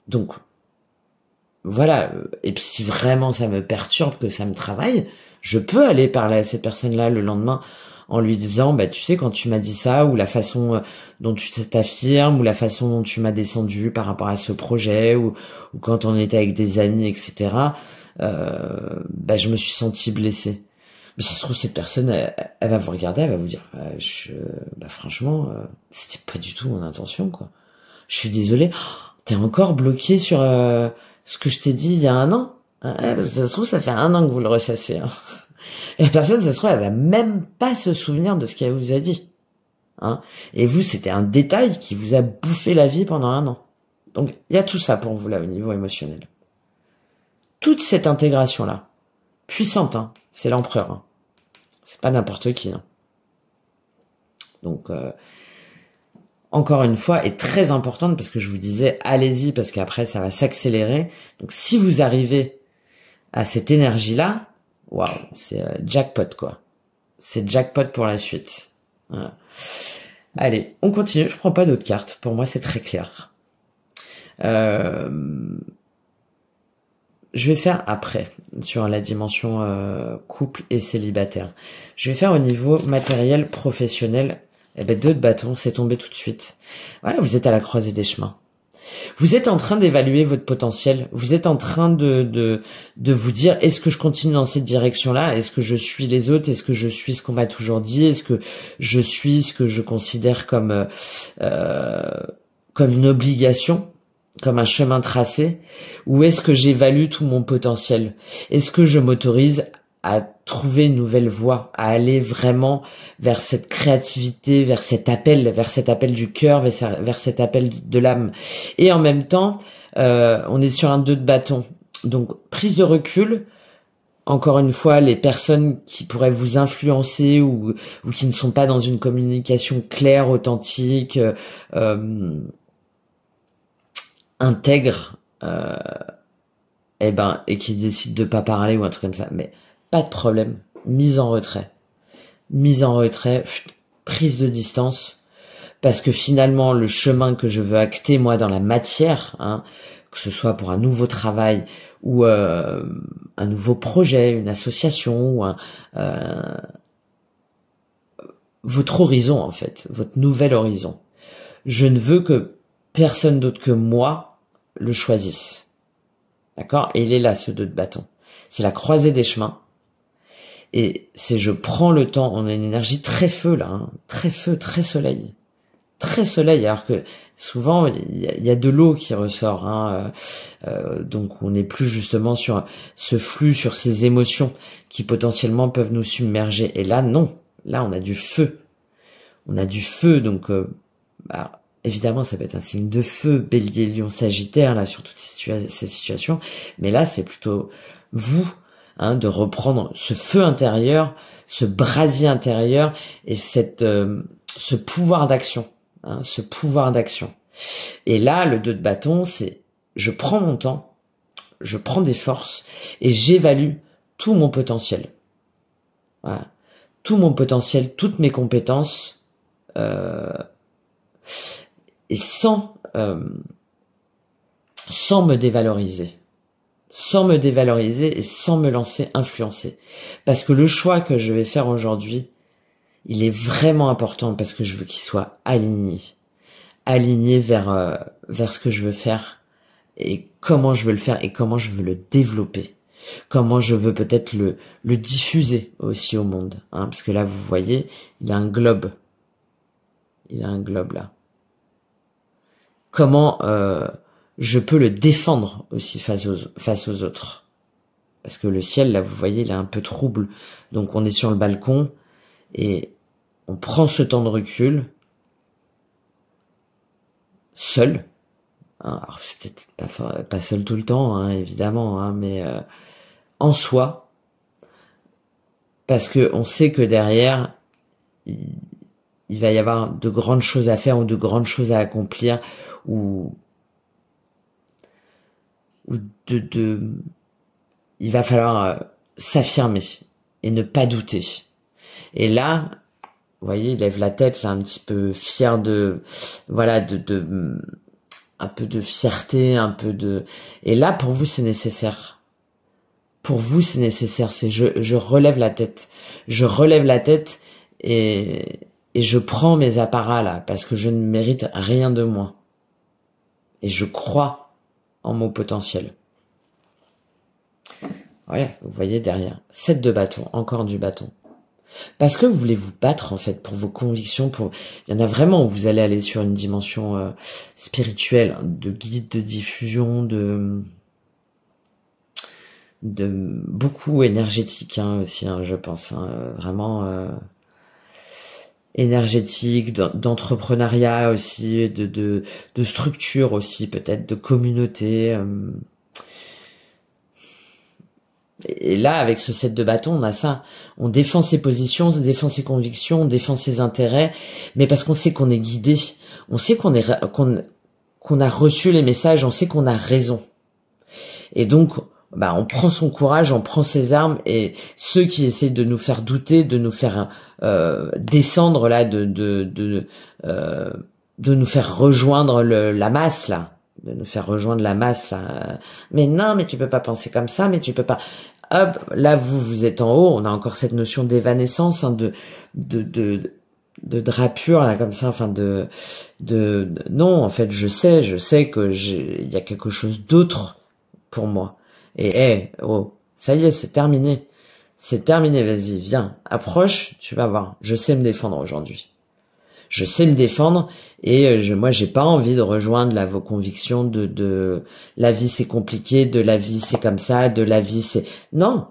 Donc, voilà. Et puis si vraiment ça me perturbe, que ça me travaille, je peux aller parler à cette personne-là le lendemain en lui disant, bah tu sais, quand tu m'as dit ça, ou la façon dont tu t'affirmes, ou la façon dont tu m'as descendu par rapport à ce projet, ou quand on était avec des amis, etc., bah je me suis senti blessée. Mais ça se trouve, cette personne, elle va vous regarder, elle va vous dire, bah franchement, c'était pas du tout mon intention, quoi. Je suis désolé. Oh, t'es encore bloqué sur ce que je t'ai dit il y a un an. Parce que ça se trouve, ça fait un an que vous le ressassez. Hein. Et la personne, ça se trouve, elle va même pas se souvenir de ce qu'elle vous a dit. Hein. Et vous, c'était un détail qui vous a bouffé la vie pendant un an. Donc, il y a tout ça pour vous, là, au niveau émotionnel. Toute cette intégration-là, puissante, hein, c'est l'empereur. Hein. C'est pas n'importe qui. Hein. Donc, encore une fois, est très importante parce que je vous disais, allez-y parce qu'après, ça va s'accélérer. Donc, si vous arrivez à cette énergie-là, waouh, c'est jackpot, quoi. C'est jackpot pour la suite. Voilà. Allez, on continue. Je prends pas d'autres cartes. Pour moi, c'est très clair. Je vais faire après, sur la dimension couple et célibataire. Je vais faire au niveau matériel, professionnel. Eh ben, 2 de bâton, c'est tombé tout de suite. Ouais, vous êtes à la croisée des chemins. Vous êtes en train d'évaluer votre potentiel. Vous êtes en train de vous dire, est-ce que je continue dans cette direction-là? Est-ce que je suis les autres? Est-ce que je suis ce qu'on m'a toujours dit? Est-ce que je suis ce que je considère comme une obligation? Comme un chemin tracé, ou est-ce que j'évalue tout mon potentiel? Est-ce que je m'autorise à trouver une nouvelle voie, à aller vraiment vers cette créativité, vers cet appel du cœur, vers cet appel de l'âme? Et en même temps, on est sur un 2 de bâton. Donc, prise de recul. Encore une fois, les personnes qui pourraient vous influencer ou qui ne sont pas dans une communication claire, authentique, intègre et qui décide de pas parler ou un truc comme ça, mais pas de problème, mise en retrait, prise de distance, parce que finalement le chemin que je veux acter moi dans la matière, hein, que ce soit pour un nouveau travail ou un nouveau projet, une association ou votre horizon en fait, votre nouvel horizon. Je ne veux que personne d'autre que moi le choisisse. D'accord? Et il est là, ce 2 de bâton. C'est la croisée des chemins. Et c'est je prends le temps, on a une énergie très feu là, hein, très feu, très soleil. Très soleil, alors que souvent il y a de l'eau qui ressort, hein, donc on n'est plus justement sur ce flux, sur ces émotions qui potentiellement peuvent nous submerger. Et là non, là on a du feu, donc évidemment ça peut être un signe de feu, Bélier, Lion, Sagittaire là sur toutes ces situations, mais là c'est plutôt vous, hein, de reprendre ce feu intérieur, ce brasier intérieur et ce pouvoir d'action. Hein, ce pouvoir d'action. Et là, le 2 de bâton, c'est je prends mon temps, je prends des forces et j'évalue tout mon potentiel. Voilà. Tout mon potentiel, toutes mes compétences, et sans me dévaloriser. Sans me dévaloriser et sans me lancer influencer. Parce que le choix que je vais faire aujourd'hui, il est vraiment important parce que je veux qu'il soit aligné vers ce que je veux faire et comment je veux le faire et comment je veux le développer, comment je veux peut-être le diffuser aussi au monde, hein, parce que là vous voyez, il a un globe là. Comment je peux le défendre aussi face aux autres, parce que le ciel là vous voyez, il est un peu trouble, donc on est sur le balcon et on prend ce temps de recul, seul, hein, alors c'est peut-être pas seul tout le temps, hein, évidemment, hein, mais en soi, parce que on sait que derrière, il va y avoir de grandes choses à faire ou de grandes choses à accomplir, ou il va falloir s'affirmer et ne pas douter. Et là, vous voyez, il lève la tête là, un petit peu fier de, voilà, un peu de fierté, un peu de. Et là, pour vous, c'est nécessaire. Pour vous, c'est nécessaire. C'est je relève la tête. Je relève la tête et je prends mes apparats là parce que je ne mérite rien de moi. Et je crois en mon potentiel. Ouais, vous voyez derrière. 7 de bâton, encore du bâton. Parce que vous voulez vous battre en fait pour vos convictions, il y en a vraiment où vous allez aller sur une dimension spirituelle, de guide, de diffusion, de beaucoup énergétique, hein, aussi, hein, je pense, hein, vraiment énergétique, d'entrepreneuriat aussi, de structure aussi, peut-être de communauté. Et là, avec ce 7 de bâton, on a ça. On défend ses positions, on défend ses convictions, on défend ses intérêts, mais parce qu'on sait qu'on est guidé, on sait qu'on a reçu les messages, on sait qu'on a raison. Et donc, on prend son courage, on prend ses armes, et ceux qui essayent de nous faire douter, de nous faire descendre là, de nous faire rejoindre la masse là. De nous faire rejoindre la masse là. Mais non, mais tu peux pas penser comme ça, mais tu peux pas. Hop, là vous êtes en haut, on a encore cette notion d'évanescence, hein, de drapure là comme ça, enfin non, en fait je sais que il y a quelque chose d'autre pour moi. Et ça y est, c'est terminé. C'est terminé, vas-y, viens, approche, tu vas voir. Je sais me défendre aujourd'hui. Je sais me défendre et moi j'ai pas envie de rejoindre là vos convictions de la vie c'est compliqué, de la vie c'est comme ça, de la vie c'est non,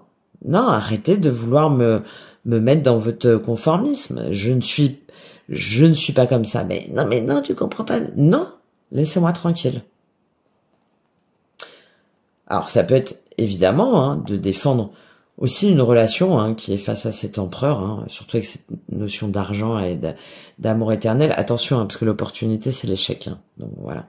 arrêtez de vouloir me mettre dans votre conformisme. Je ne suis pas comme ça. Mais non, tu comprends pas. Non, laissez-moi tranquille. Alors ça peut être évidemment, hein, de défendre aussi une relation, hein, qui est face à cet empereur, hein, surtout avec cette notion d'argent et d'amour éternel. Attention, hein, parce que l'opportunité, c'est l'échec. Hein, donc voilà.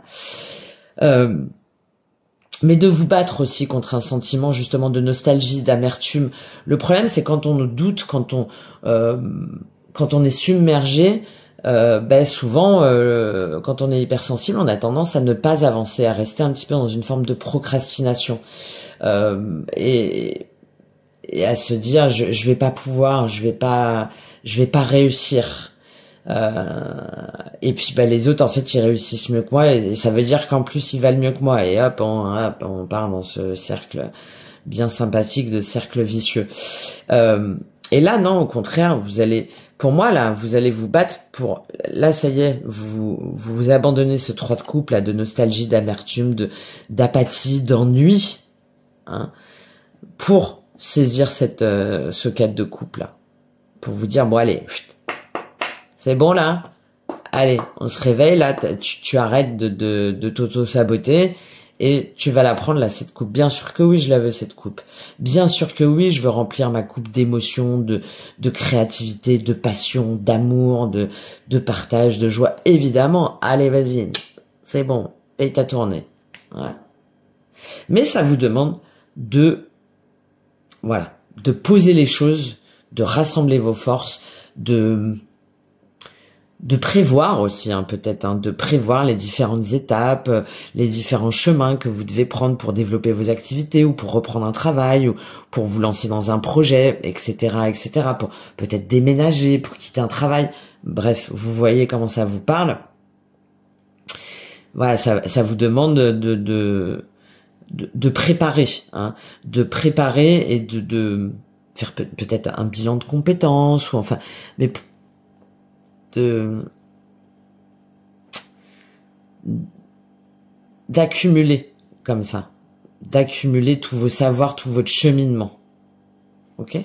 Mais de vous battre aussi contre un sentiment justement de nostalgie, d'amertume. Le problème, c'est quand on nous doute, quand on est submergé. Souvent, quand on est hypersensible, on a tendance à ne pas avancer, à rester un petit peu dans une forme de procrastination. Et à se dire je vais pas pouvoir, je vais pas réussir. Et puis bah les autres en fait ils réussissent mieux que moi et ça veut dire qu'en plus ils valent mieux que moi et hop on part dans ce cercle bien sympathique de cercle vicieux. Et là non, au contraire, pour moi là, vous allez vous battre pour, là ça y est, vous abandonnez ce 3 de coupe là, de nostalgie, d'amertume, d'apathie, d'ennui, hein, pour saisir ce 4 de coupe là, pour vous dire bon allez, c'est bon là, allez, on se réveille là, tu arrêtes de t'auto-saboter. Et tu vas la prendre là, cette coupe. Bien sûr que oui, je la veux cette coupe. Bien sûr que oui, je veux remplir ma coupe d'émotions, de créativité, de passion, d'amour, de partage, de joie. Évidemment, allez, vas-y, c'est bon, paye ta tournée. Ouais. Mais ça vous demande de poser les choses, de rassembler vos forces, de prévoir aussi, hein, peut-être, hein, de prévoir les différentes étapes, les différents chemins que vous devez prendre pour développer vos activités ou pour reprendre un travail ou pour vous lancer dans un projet, etc., etc., pour peut-être déménager, pour quitter un travail. Bref, vous voyez comment ça vous parle. Voilà, ça vous demande de préparer, hein, de préparer et de faire peut-être un bilan de compétences ou enfin, mais d'accumuler comme ça, d'accumuler tous vos savoirs, tout votre cheminement. Ok?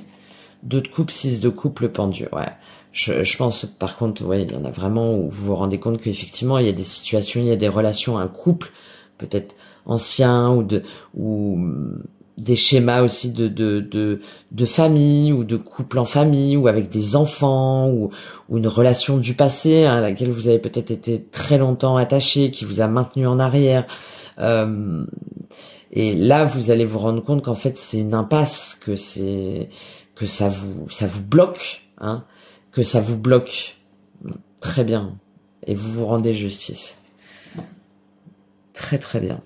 2 de coupe, 6 de coupe, le pendu. Ouais. Je pense, par contre, ouais, il y en a vraiment où vous vous rendez compte qu'effectivement, il y a des situations, il y a des relations, un couple, peut-être ancien ou des schémas aussi de famille ou de couple en famille ou avec des enfants ou une relation du passé à laquelle vous avez peut-être été très longtemps attaché, qui vous a maintenu en arrière. Et là, vous allez vous rendre compte qu'en fait, c'est une impasse, que ça vous bloque, hein, que ça vous bloque. Très bien. Et vous vous rendez justice. Très très bien.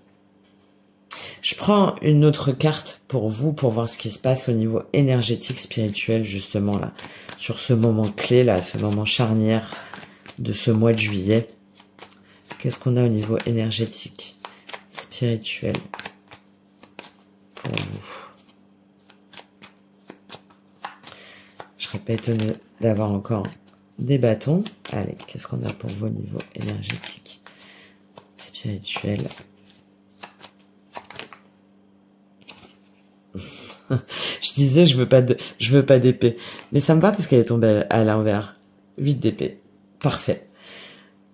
Je prends une autre carte pour vous, pour voir ce qui se passe au niveau énergétique, spirituel, justement, là, sur ce moment clé, là, ce moment charnière de ce mois de juillet. Qu'est-ce qu'on a au niveau énergétique, spirituel, pour vous? Je serais pas étonnée d'avoir encore des bâtons. Allez, qu'est-ce qu'on a pour vous au niveau énergétique, spirituel? Je disais, je veux pas d'épée. Mais ça me va parce qu'elle est tombée à l'envers. 8 d'épée. Parfait.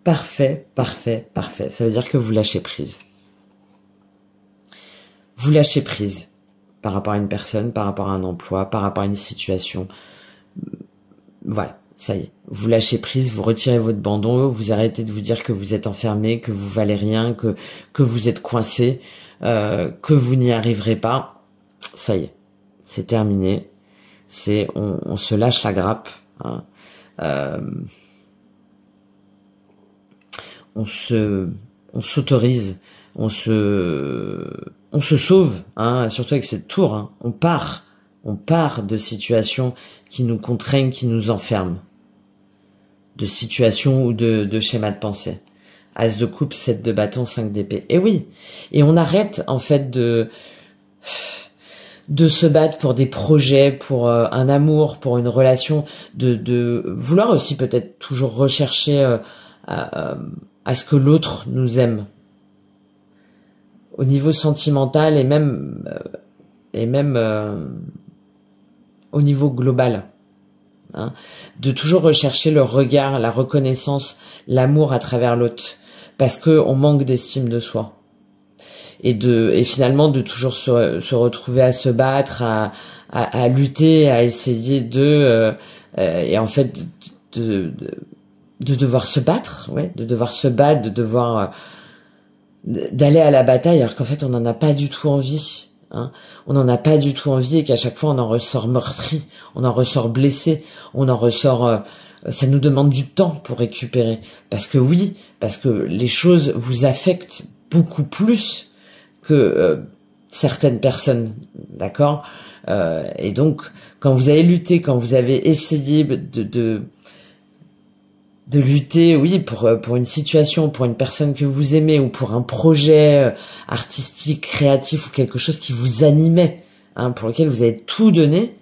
Parfait, parfait, parfait. Ça veut dire que vous lâchez prise. Vous lâchez prise par rapport à une personne, par rapport à un emploi, par rapport à une situation. Voilà, ça y est. Vous lâchez prise, vous retirez votre bandeau, vous arrêtez de vous dire que vous êtes enfermé, que vous valez rien, que vous êtes coincé, que vous n'y arriverez pas. Ça y est. C'est terminé, on se lâche la grappe, hein. On s'autorise, on se sauve, hein, surtout avec cette tour, hein. On part de situations qui nous contraignent, qui nous enferment, de situations ou de schémas de pensée. As de coupe, 7 de bâton, 5 d'épée. Et oui, et on arrête en fait de se battre pour des projets, pour un amour, pour une relation, de vouloir aussi peut-être toujours rechercher à ce que l'autre nous aime. Au niveau sentimental et même au niveau global. Hein, de toujours rechercher le regard, la reconnaissance, l'amour à travers l'autre. Parce qu'on manque d'estime de soi. Et finalement de toujours se retrouver à se battre, à lutter, à essayer et en fait de devoir se battre, ouais, de devoir se battre, de devoir d'aller à la bataille alors qu'en fait on n'en a pas du tout envie, hein. On n'en a pas du tout envie et qu'à chaque fois on en ressort meurtri, on en ressort blessé, on en ressort ça nous demande du temps pour récupérer parce que les choses vous affectent beaucoup plus que certaines personnes, d'accord, et donc quand vous avez lutté, quand vous avez essayé de de lutter, oui, pour une situation, pour une personne que vous aimez, ou pour un projet artistique, créatif, ou quelque chose qui vous animait, hein, pour lequel vous avez tout donné,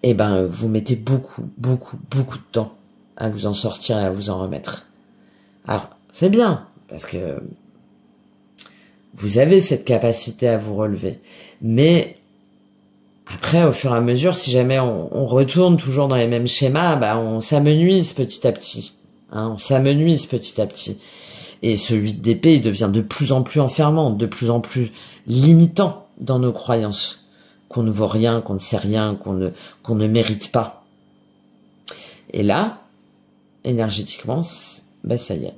et ben, vous mettez beaucoup de temps à vous en sortir et à vous en remettre. Alors, c'est bien, parce que vous avez cette capacité à vous relever. Mais après, au fur et à mesure, si jamais on retourne toujours dans les mêmes schémas, bah, on s'amenuise petit à petit. Hein, on s'amenuise petit à petit. Et ce 8 d'épée, il devient de plus en plus enfermant, de plus en plus limitant dans nos croyances. Qu'on ne vaut rien, qu'on ne sait rien, qu'on ne mérite pas. Et là, énergétiquement, ben ça y est.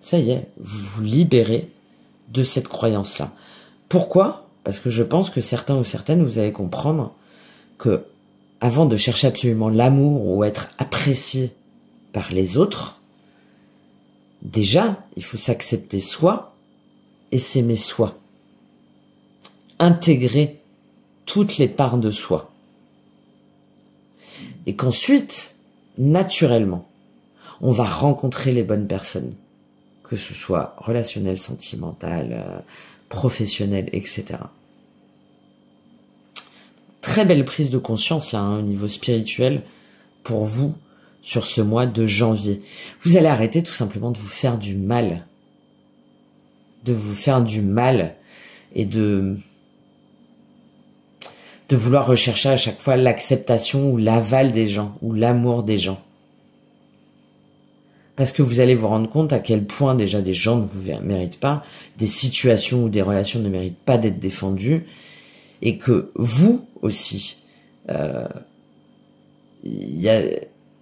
Ça y est, vous vous libérez de cette croyance-là. Pourquoi? Parce que je pense que certains ou certaines, vous allez comprendre que avant de chercher absolument l'amour ou être apprécié par les autres, déjà, il faut s'accepter soi et s'aimer soi. Intégrer toutes les parts de soi. Et qu'ensuite, naturellement, on va rencontrer les bonnes personnes, que ce soit relationnel, sentimental, professionnel, etc. Très belle prise de conscience là, hein, au niveau spirituel, pour vous, sur ce mois de janvier. Vous allez arrêter tout simplement de vous faire du mal. De vous faire du mal et de vouloir rechercher à chaque fois l'acceptation ou l'aval des gens, ou l'amour des gens. Parce que vous allez vous rendre compte à quel point déjà des gens ne vous méritent pas, des situations ou des relations ne méritent pas d'être défendues, et que vous aussi, il y a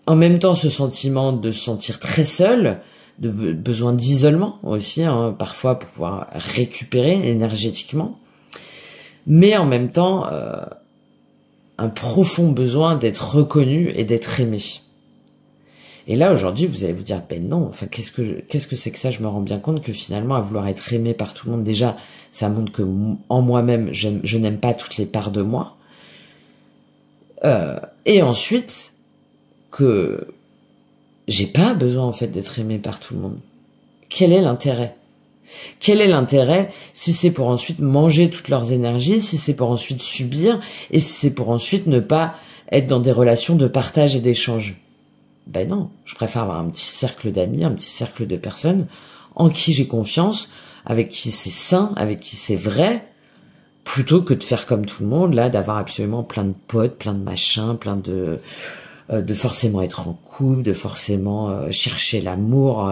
en même temps ce sentiment de se sentir très seul, de besoin d'isolement aussi, hein, parfois pour pouvoir récupérer énergétiquement, mais en même temps un profond besoin d'être reconnu et d'être aimé. Et là, aujourd'hui, vous allez vous dire, ben non, enfin, qu'est-ce que c'est que ça? Je me rends bien compte que finalement, à vouloir être aimé par tout le monde, déjà, ça montre que en moi-même, je n'aime pas toutes les parts de moi. Et ensuite, que j'ai pas besoin, en fait, d'être aimé par tout le monde. Quel est l'intérêt? Quel est l'intérêt si c'est pour ensuite manger toutes leurs énergies, si c'est pour ensuite subir, et si c'est pour ensuite ne pas être dans des relations de partage et d'échange? Ben non, je préfère avoir un petit cercle d'amis, un petit cercle de personnes en qui j'ai confiance, avec qui c'est sain, avec qui c'est vrai, plutôt que de faire comme tout le monde, là, d'avoir absolument plein de potes, plein de machins, plein de forcément être en couple, de forcément chercher l'amour.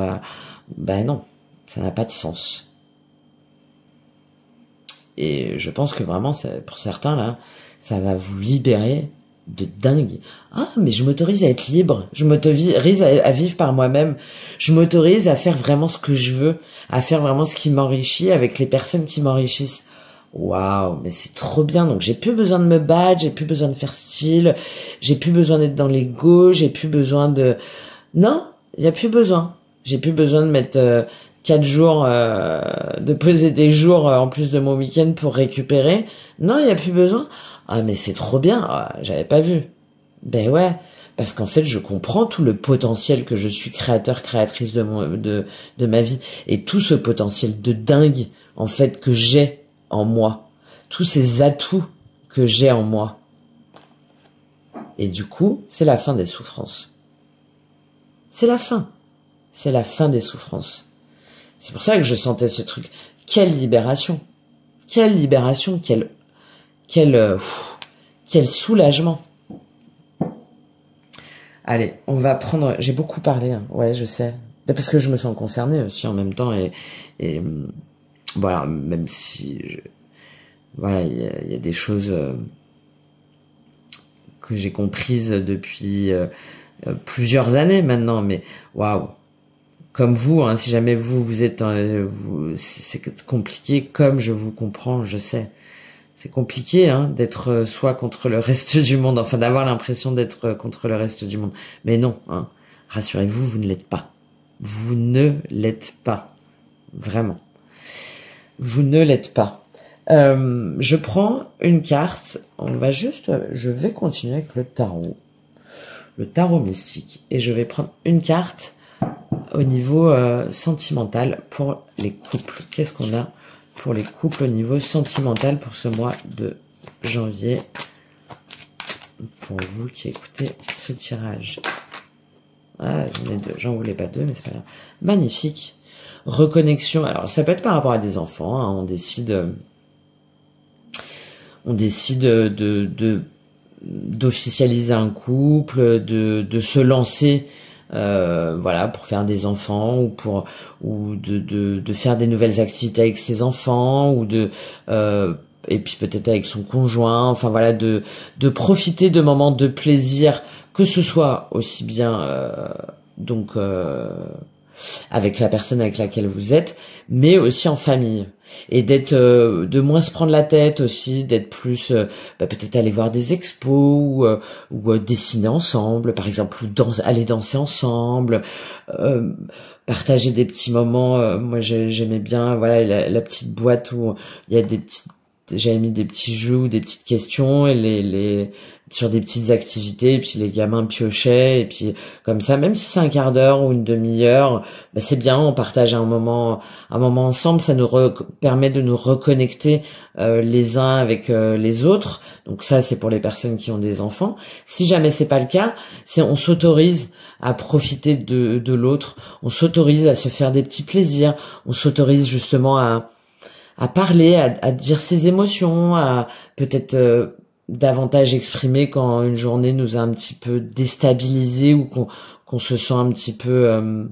Ben non, ça n'a pas de sens. Et je pense que vraiment, pour certains, là, ça va vous libérer de dingue. Ah, mais je m'autorise à être libre, je m'autorise à vivre par moi-même, je m'autorise à faire vraiment ce que je veux, à faire vraiment ce qui m'enrichit avec les personnes qui m'enrichissent. Waouh, mais c'est trop bien. Donc j'ai plus besoin de me battre, j'ai plus besoin de faire style, j'ai plus besoin d'être dans l'ego, j'ai plus besoin de... Non, il y a plus besoin. J'ai plus besoin de mettre 4 jours, de poser des jours en plus de mon week-end pour récupérer. Non, il y a plus besoin. Ah, mais c'est trop bien. Ah, j'avais pas vu. Ben ouais, parce qu'en fait, je comprends tout le potentiel que je suis créateur, créatrice de ma vie, et tout ce potentiel de dingue, en fait, que j'ai en moi, tous ces atouts que j'ai en moi. Et du coup, c'est la fin des souffrances. C'est la fin. C'est la fin des souffrances. C'est pour ça que je sentais ce truc. Quelle libération. Quelle libération. Quel soulagement. Allez, on va prendre... J'ai beaucoup parlé, hein. Ouais, je sais. Parce que je me sens concernée aussi en même temps. Et voilà, même si... Voilà, il y a des choses que j'ai comprises depuis plusieurs années maintenant. Mais waouh. Comme vous, hein, si jamais vous êtes... c'est compliqué, comme je vous comprends, je sais. C'est compliqué hein, d'être soit contre le reste du monde, enfin d'avoir l'impression d'être contre le reste du monde. Mais non, hein, rassurez-vous, vous ne l'êtes pas. Vous ne l'êtes pas. Vraiment. Vous ne l'êtes pas. Je prends une carte. Je vais continuer avec le tarot. le tarot mystique. Et je vais prendre une carte au niveau sentimental pour les couples. Qu'est-ce qu'on a pour les couples au niveau sentimental pour ce mois de janvier? Pour vous qui écoutez ce tirage. Ah, j'en ai deux. J'en voulais pas deux, mais c'est pas grave. Magnifique. Reconnexion. Alors, ça peut être par rapport à des enfants. Hein. On décide d'officialiser un couple, de se lancer, voilà, pour faire des enfants ou de faire des nouvelles activités avec ses enfants ou et puis peut-être avec son conjoint. Enfin voilà, de profiter de moments de plaisir, que ce soit aussi bien avec la personne avec laquelle vous êtes, mais aussi en famille. Et d'être de moins se prendre la tête aussi, d'être plus peut-être aller voir des expos ou dessiner ensemble, par exemple, ou aller danser ensemble, partager des petits moments. Moi, j'aimais bien, voilà, la petite boîte où il y a des petites, j'avais mis des petits jeux ou des petites questions et sur des petites activités, et puis les gamins piochaient, et puis comme ça, même si c'est un quart d'heure ou une demi-heure, bah c'est bien, on partage un moment ensemble, ça nous permet de nous reconnecter les uns avec les autres. Donc ça, c'est pour les personnes qui ont des enfants. Si jamais c'est pas le cas, on s'autorise à profiter de l'autre, on s'autorise à se faire des petits plaisirs, on s'autorise justement à parler, à dire ses émotions, à peut-être davantage exprimer quand une journée nous a un petit peu déstabilisé ou qu'on se sent un petit peu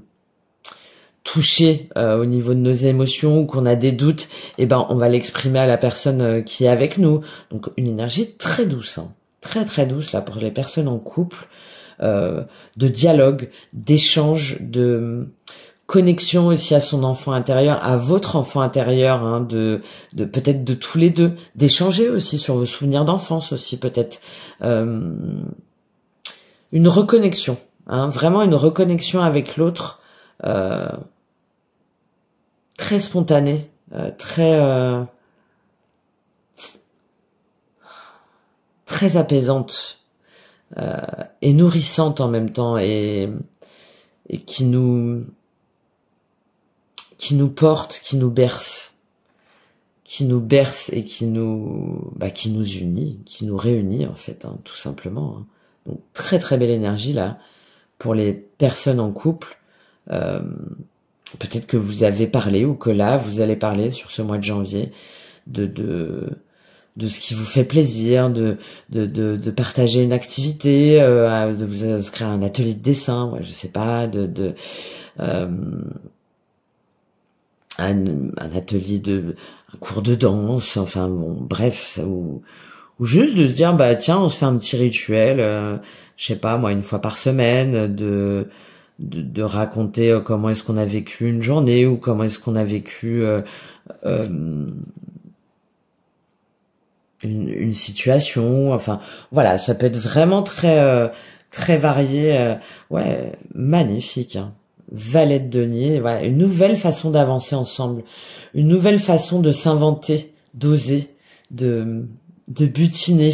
touché au niveau de nos émotions ou qu'on a des doutes, et ben on va l'exprimer à la personne qui est avec nous. Donc une énergie très douce, hein, très très douce là pour les personnes en couple, de dialogue, d'échange, de connexion aussi à son enfant intérieur, à votre enfant intérieur, hein, de peut-être de tous les deux, d'échanger aussi sur vos souvenirs d'enfance aussi peut-être, une reconnexion, hein, vraiment une reconnexion avec l'autre, très spontanée, très apaisante et nourrissante en même temps et qui nous porte, qui nous berce et qui nous unit, qui nous réunit en fait, hein, tout simplement. Hein. Donc très très belle énergie là pour les personnes en couple. Peut-être que vous avez parlé ou que là vous allez parler sur ce mois de janvier de ce qui vous fait plaisir, de partager une activité, de vous inscrire à un atelier de dessin, ouais, je sais pas, un atelier un cours de danse, enfin bon, bref, ça, ou juste de se dire, bah tiens, on se fait un petit rituel, je sais pas, moi, une fois par semaine, de raconter comment est-ce qu'on a vécu une journée ou comment est-ce qu'on a vécu une situation, enfin voilà, ça peut être vraiment très très varié, ouais, magnifique, hein. Valet de denier, voilà, une nouvelle façon d'avancer ensemble, une nouvelle façon de s'inventer, d'oser, de butiner,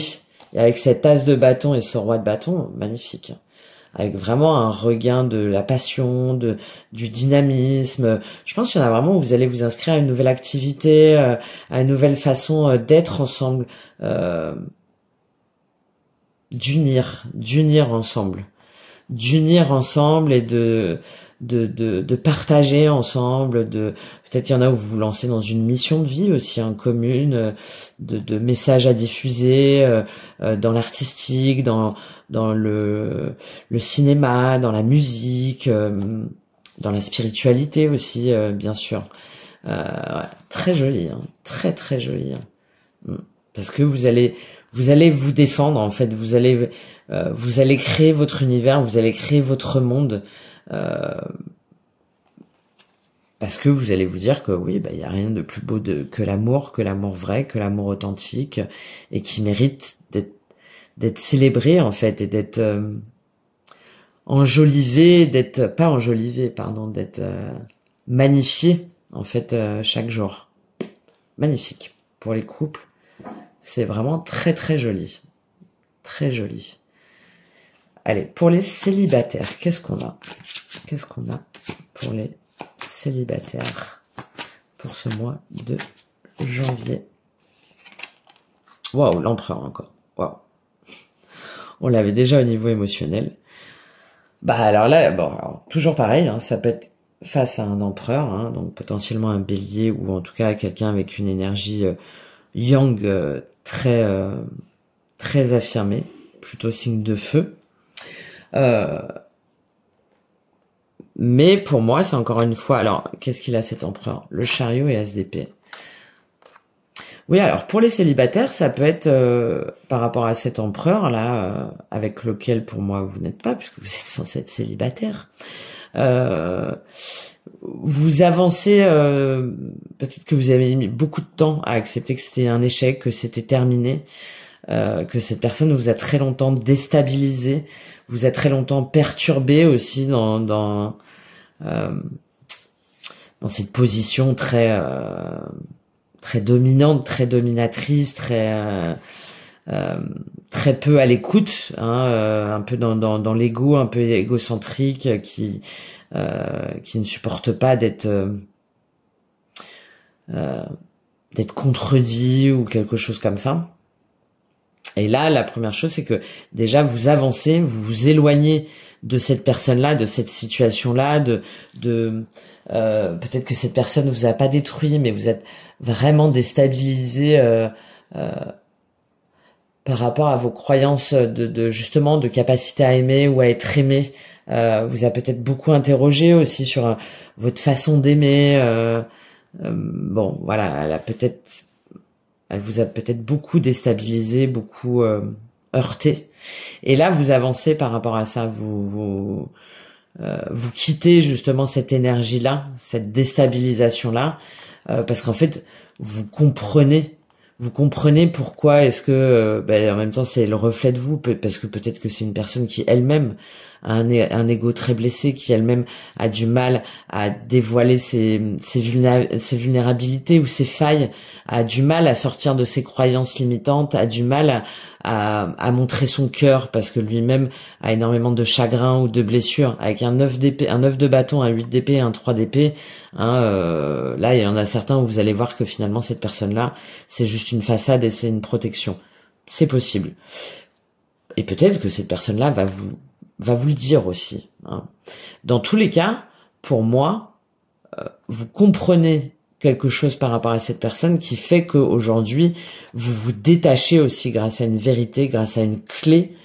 et avec cette as de bâton et ce roi de bâton, magnifique, hein. Avec vraiment un regain de la passion, du dynamisme. Je pense qu'il y en a vraiment où vous allez vous inscrire à une nouvelle activité, à une nouvelle façon d'être ensemble, d'unir ensemble et de partager ensemble, peut-être il y en a où vous vous lancez dans une mission de vie aussi, hein, commune, de messages à diffuser, dans l'artistique, dans le cinéma, dans la musique, dans la spiritualité aussi, bien sûr. Ouais, très joli, hein, très très joli, hein. Parce que vous allez vous défendre en fait, vous allez créer votre univers, vous allez créer votre monde, parce que vous allez vous dire que oui, bah il y a rien de plus beau que l'amour vrai, que l'amour authentique et qui mérite d'être célébré en fait et d'être enjolivé, d'être magnifié en fait chaque jour. Magnifique pour les couples. C'est vraiment très très joli. Très joli. Allez, pour les célibataires, qu'est-ce qu'on a? Qu'est-ce qu'on a pour les célibataires pour ce mois de janvier? Waouh, l'empereur encore. Waouh. On l'avait déjà au niveau émotionnel. Bah alors là, bon, alors, toujours pareil, hein, ça peut être face à un empereur, hein, donc potentiellement un bélier ou en tout cas quelqu'un avec une énergie yang très affirmée, plutôt signe de feu. Mais pour moi, c'est encore une fois, alors qu'est-ce qu'il a cet empereur? Le chariot et As d'épée. Oui, alors pour les célibataires, ça peut être par rapport à cet empereur là, avec lequel pour moi vous n'êtes pas, puisque vous êtes censé être célibataire. Vous avancez, peut-être que vous avez mis beaucoup de temps à accepter que c'était un échec, que c'était terminé, que cette personne vous a très longtemps déstabilisé, vous a très longtemps perturbé aussi dans cette position très dominante, très dominatrice, très peu à l'écoute, hein, un peu dans l'ego, un peu égocentrique, qui ne supporte pas d'être contredit ou quelque chose comme ça. Et là, la première chose, c'est que déjà vous avancez, vous vous éloignez de cette personne-là, de cette situation-là, peut-être que cette personne ne vous a pas détruit, mais vous êtes vraiment déstabilisé par rapport à vos croyances justement de capacité à aimer ou à être aimé. Vous a peut-être beaucoup interrogé aussi sur votre façon d'aimer. Bon, voilà, elle vous a peut-être beaucoup déstabilisé, beaucoup heurté. Et là, vous avancez par rapport à ça. Vous quittez justement cette énergie-là, cette déstabilisation-là, parce qu'en fait, vous comprenez pourquoi est-ce que, en même temps, c'est le reflet de vous, parce que peut-être que c'est une personne qui elle-même a un ego très blessé, qui elle-même a du mal à dévoiler ses vulnérabilités ou ses failles, a du mal à sortir de ses croyances limitantes, a du mal à montrer son cœur, parce que lui-même a énormément de chagrin ou de blessures. Avec un 9 d'épée, un 9 de bâton, un 8 d'épée, un 3 d'épée, hein, là il y en a certains où vous allez voir que finalement cette personne-là, c'est juste une façade et c'est une protection. C'est possible. Et peut-être que cette personne-là va vous le dire aussi, hein. Dans tous les cas, pour moi, vous comprenez quelque chose par rapport à cette personne qui fait qu'aujourd'hui, vous vous détachez aussi grâce à une vérité, grâce à une clé,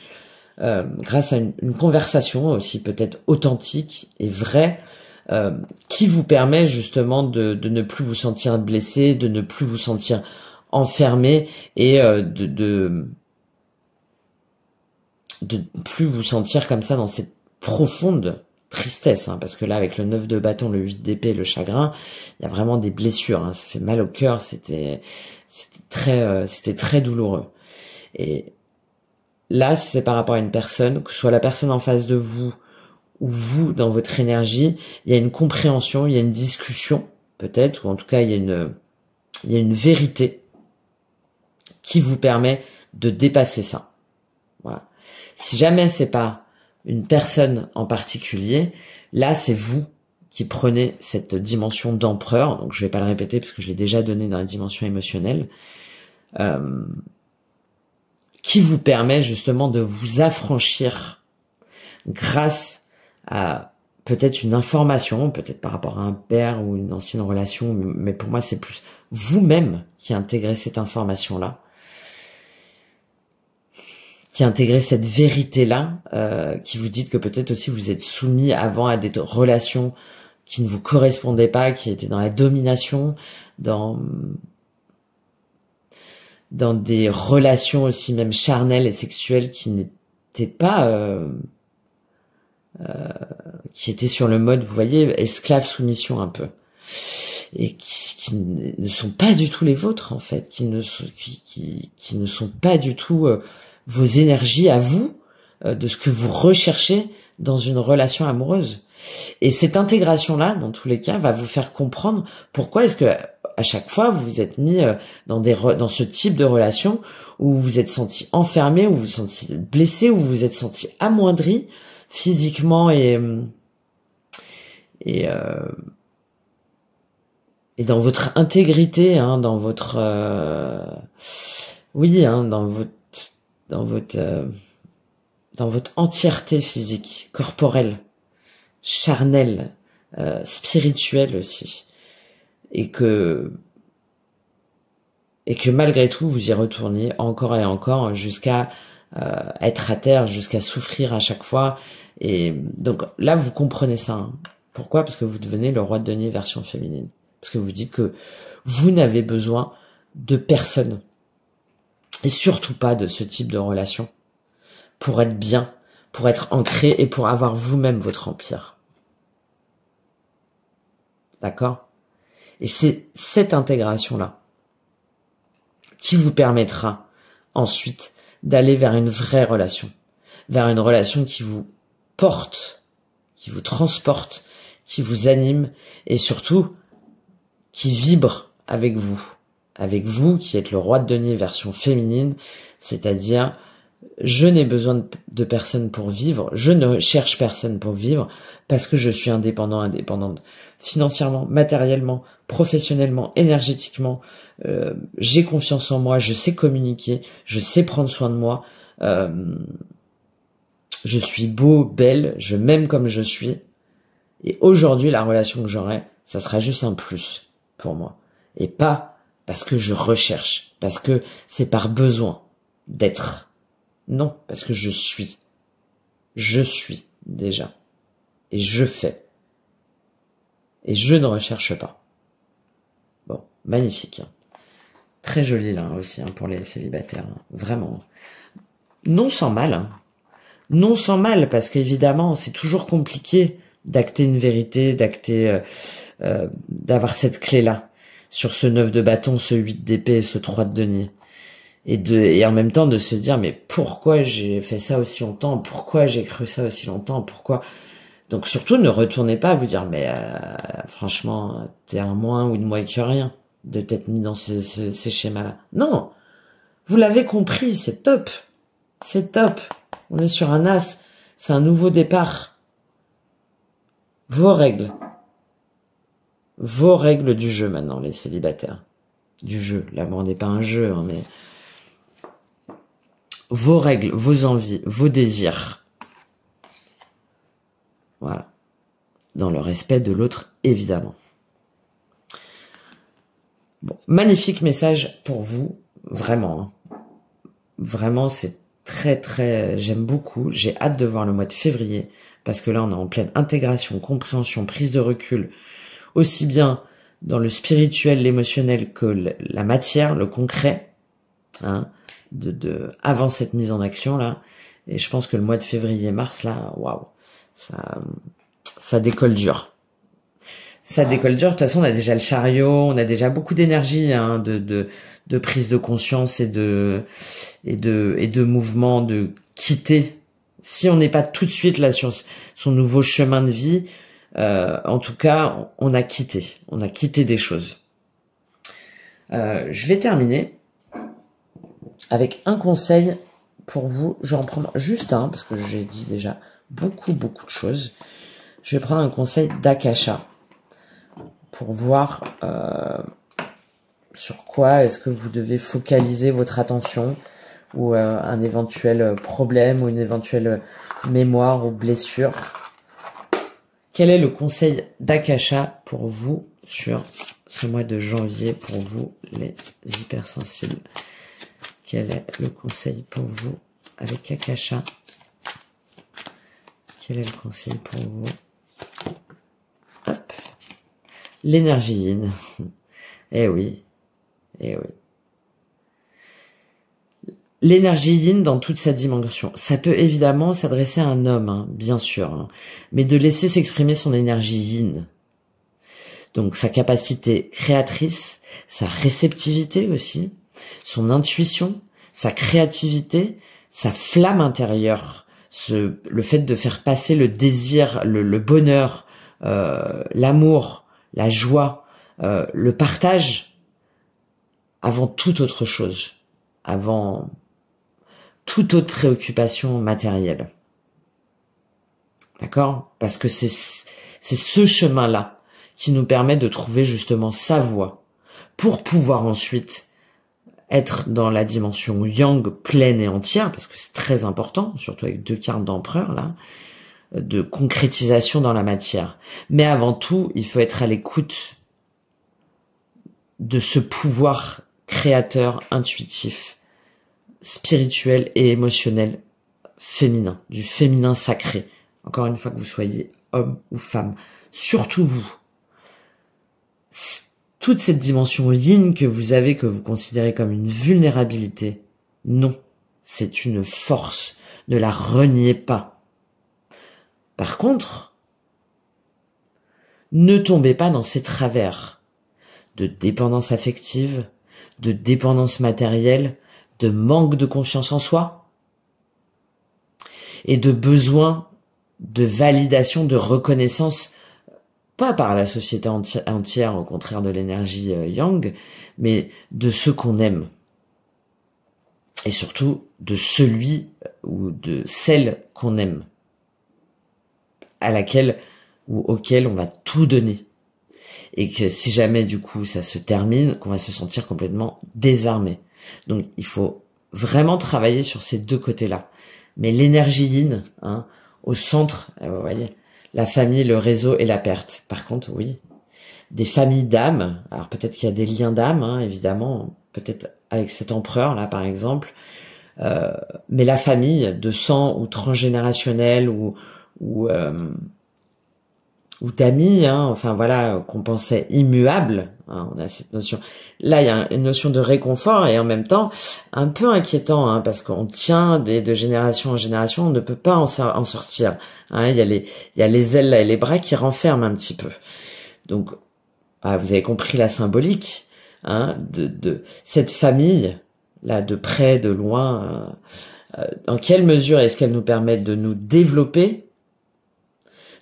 grâce à une conversation aussi peut-être authentique et vraie, qui vous permet justement de ne plus vous sentir blessé, de ne plus vous sentir enfermé et de plus vous sentir comme ça dans cette profonde tristesse, hein, parce que là avec le 9 de bâton, le 8 d'épée, le chagrin, il y a vraiment des blessures, hein, ça fait mal au cœur, c'était très douloureux. Et là, si c'est par rapport à une personne, que ce soit la personne en face de vous ou vous dans votre énergie, il y a une compréhension, il y a une discussion peut-être, ou en tout cas il y a une vérité qui vous permet de dépasser ça. Voilà. Si jamais c'est pas une personne en particulier, là c'est vous qui prenez cette dimension d'empereur, donc je vais pas le répéter parce que je l'ai déjà donné dans la dimension émotionnelle, qui vous permet justement de vous affranchir grâce à peut-être une information, peut-être par rapport à un père ou une ancienne relation, mais pour moi c'est plus vous-même qui intégrez cette information-là, qui intégrez cette vérité-là, qui vous dites que peut-être aussi vous êtes soumis avant à des relations qui ne vous correspondaient pas, qui étaient dans la domination, dans des relations aussi même charnelles et sexuelles qui n'étaient pas... qui étaient sur le mode, vous voyez, esclave-soumission un peu. Et qui ne sont pas du tout les vôtres, en fait, qui ne sont pas du tout... vos énergies à vous, de ce que vous recherchez dans une relation amoureuse. Et cette intégration-là, dans tous les cas, va vous faire comprendre pourquoi est-ce que à chaque fois, vous vous êtes mis dans ce type de relation où vous vous êtes senti enfermé, où vous vous senti blessé, où vous vous êtes senti amoindri physiquement et dans votre intégrité, hein, dans votre dans votre entièreté physique, corporelle, charnelle, spirituelle aussi, et que malgré tout vous y retourniez encore et encore jusqu'à être à terre, jusqu'à souffrir à chaque fois. Et donc là vous comprenez ça, hein. Pourquoi? Parce que vous devenez le roi de denier version féminine. Parce que vous dites que vous n'avez besoin de personne. Et surtout pas de ce type de relation. Pour être bien, pour être ancré et pour avoir vous-même votre empire. D'accord? Et c'est cette intégration-là qui vous permettra ensuite d'aller vers une vraie relation. Vers une relation qui vous porte, qui vous transporte, qui vous anime et surtout qui vibre avec vous qui êtes le roi de denier version féminine, c'est-à-dire je n'ai besoin de personne pour vivre, je ne cherche personne pour vivre parce que je suis indépendante financièrement, matériellement, professionnellement, énergétiquement, j'ai confiance en moi, je sais communiquer, je sais prendre soin de moi, je suis beau, belle, je m'aime comme je suis. Et aujourd'hui, la relation que j'aurai, ça sera juste un plus pour moi. Et pas parce que je recherche, parce que c'est par besoin d'être. Non, parce que je suis. Je suis déjà. Et je fais. Et je ne recherche pas. Bon, magnifique. Hein. Très joli là aussi hein, pour les célibataires. Hein. Vraiment. Non sans mal. Hein. Non sans mal, parce qu'évidemment, c'est toujours compliqué d'acter une vérité, d'avoir cette clé-là, sur ce 9 de bâton, ce 8 d'épée, ce 3 de denier. Et en même temps de se dire, mais pourquoi j'ai fait ça aussi longtemps? Pourquoi j'ai cru ça aussi longtemps? Pourquoi? Donc surtout, ne retournez pas à vous dire, mais franchement, t'es un moins ou une moins que rien, de t'être mis dans ces schémas-là. Non, vous l'avez compris, c'est top. C'est top. On est sur un as, c'est un nouveau départ. Vos règles du jeu maintenant, les célibataires. Du jeu, l'amour n'est pas un jeu, hein, mais vos règles, vos envies, vos désirs. Voilà. Dans le respect de l'autre, évidemment. Bon, magnifique message pour vous, vraiment. Hein. Vraiment, c'est très, j'aime beaucoup. J'ai hâte de voir le mois de février, parce que là, on est en pleine intégration, compréhension, prise de recul, aussi bien dans le spirituel, l'émotionnel que la matière, le concret, hein, avant cette mise en action là. Et je pense que le mois de février-mars là, waouh, ça décolle dur. Ça décolle dur. De toute façon, on a déjà le chariot, on a déjà beaucoup d'énergie, hein, de prise de conscience et de mouvement, de quitter. Si on n'est pas tout de suite là sur son nouveau chemin de vie, en tout cas, on a quitté des choses. Je vais terminer avec un conseil pour vous. Je vais en prendre juste un, parce que j'ai dit déjà beaucoup de choses. Je vais prendre un conseil d'Akasha pour voir sur quoi est-ce que vous devez focaliser votre attention, ou un éventuel problème, ou une éventuelle mémoire ou blessure. Quel est le conseil d'Akasha pour vous sur ce mois de janvier, pour vous les hypersensibles? Quel est le conseil pour vous avec Akasha? Quel est le conseil pour vous? Hop. L'énergie yin. Eh oui. Eh oui. L'énergie yin dans toute sa dimension. Ça peut évidemment s'adresser à un homme, hein, bien sûr, hein, mais de laisser s'exprimer son énergie yin. Donc sa capacité créatrice, sa réceptivité aussi, son intuition, sa créativité, sa flamme intérieure, le fait de faire passer le désir, le bonheur, l'amour, la joie, le partage avant toute autre chose, avant toute autre préoccupation matérielle. D'accord? Parce que c'est ce chemin-là qui nous permet de trouver justement sa voie pour pouvoir ensuite être dans la dimension yang pleine et entière, parce que c'est très important, surtout avec 2 cartes d'empereur là, de concrétisation dans la matière. Mais avant tout, il faut être à l'écoute de ce pouvoir créateur, intuitif, spirituel et émotionnel féminin, du féminin sacré. Encore une fois, que vous soyez homme ou femme, surtout vous. Toute cette dimension yin que vous avez, que vous considérez comme une vulnérabilité, non, c'est une force. Ne la reniez pas. Par contre, ne tombez pas dans ces travers de dépendance affective, de dépendance matérielle, de manque de confiance en soi et de besoin de validation, de reconnaissance, pas par la société entière, au contraire de l'énergie yang, mais de ceux qu'on aime. Et surtout de celui ou de celle qu'on aime, à laquelle ou auquel on va tout donner. Et que si jamais du coup ça se termine, qu'on va se sentir complètement désarmé. Donc il faut vraiment travailler sur ces 2 côtés-là. Mais l'énergie yin, hein, au centre, vous voyez, la famille, le réseau et la perte. Par contre, oui, des familles d'âmes, alors peut-être qu'il y a des liens d'âme, hein, évidemment, peut-être avec cet empereur là par exemple, mais la famille de sang ou transgénérationnelle ou d'amis, hein, enfin voilà, qu'on pensait immuable, hein, on a cette notion. Là, il y a une notion de réconfort et en même temps un peu inquiétant, hein, parce qu'on tient de génération en génération, on ne peut pas en sortir. Hein, il y a les ailes là, et les bras qui renferment un petit peu. Donc, vous avez compris la symbolique, hein, de cette famille là, de près, de loin. En quelle mesure est-ce qu'elle nous permet de nous développer?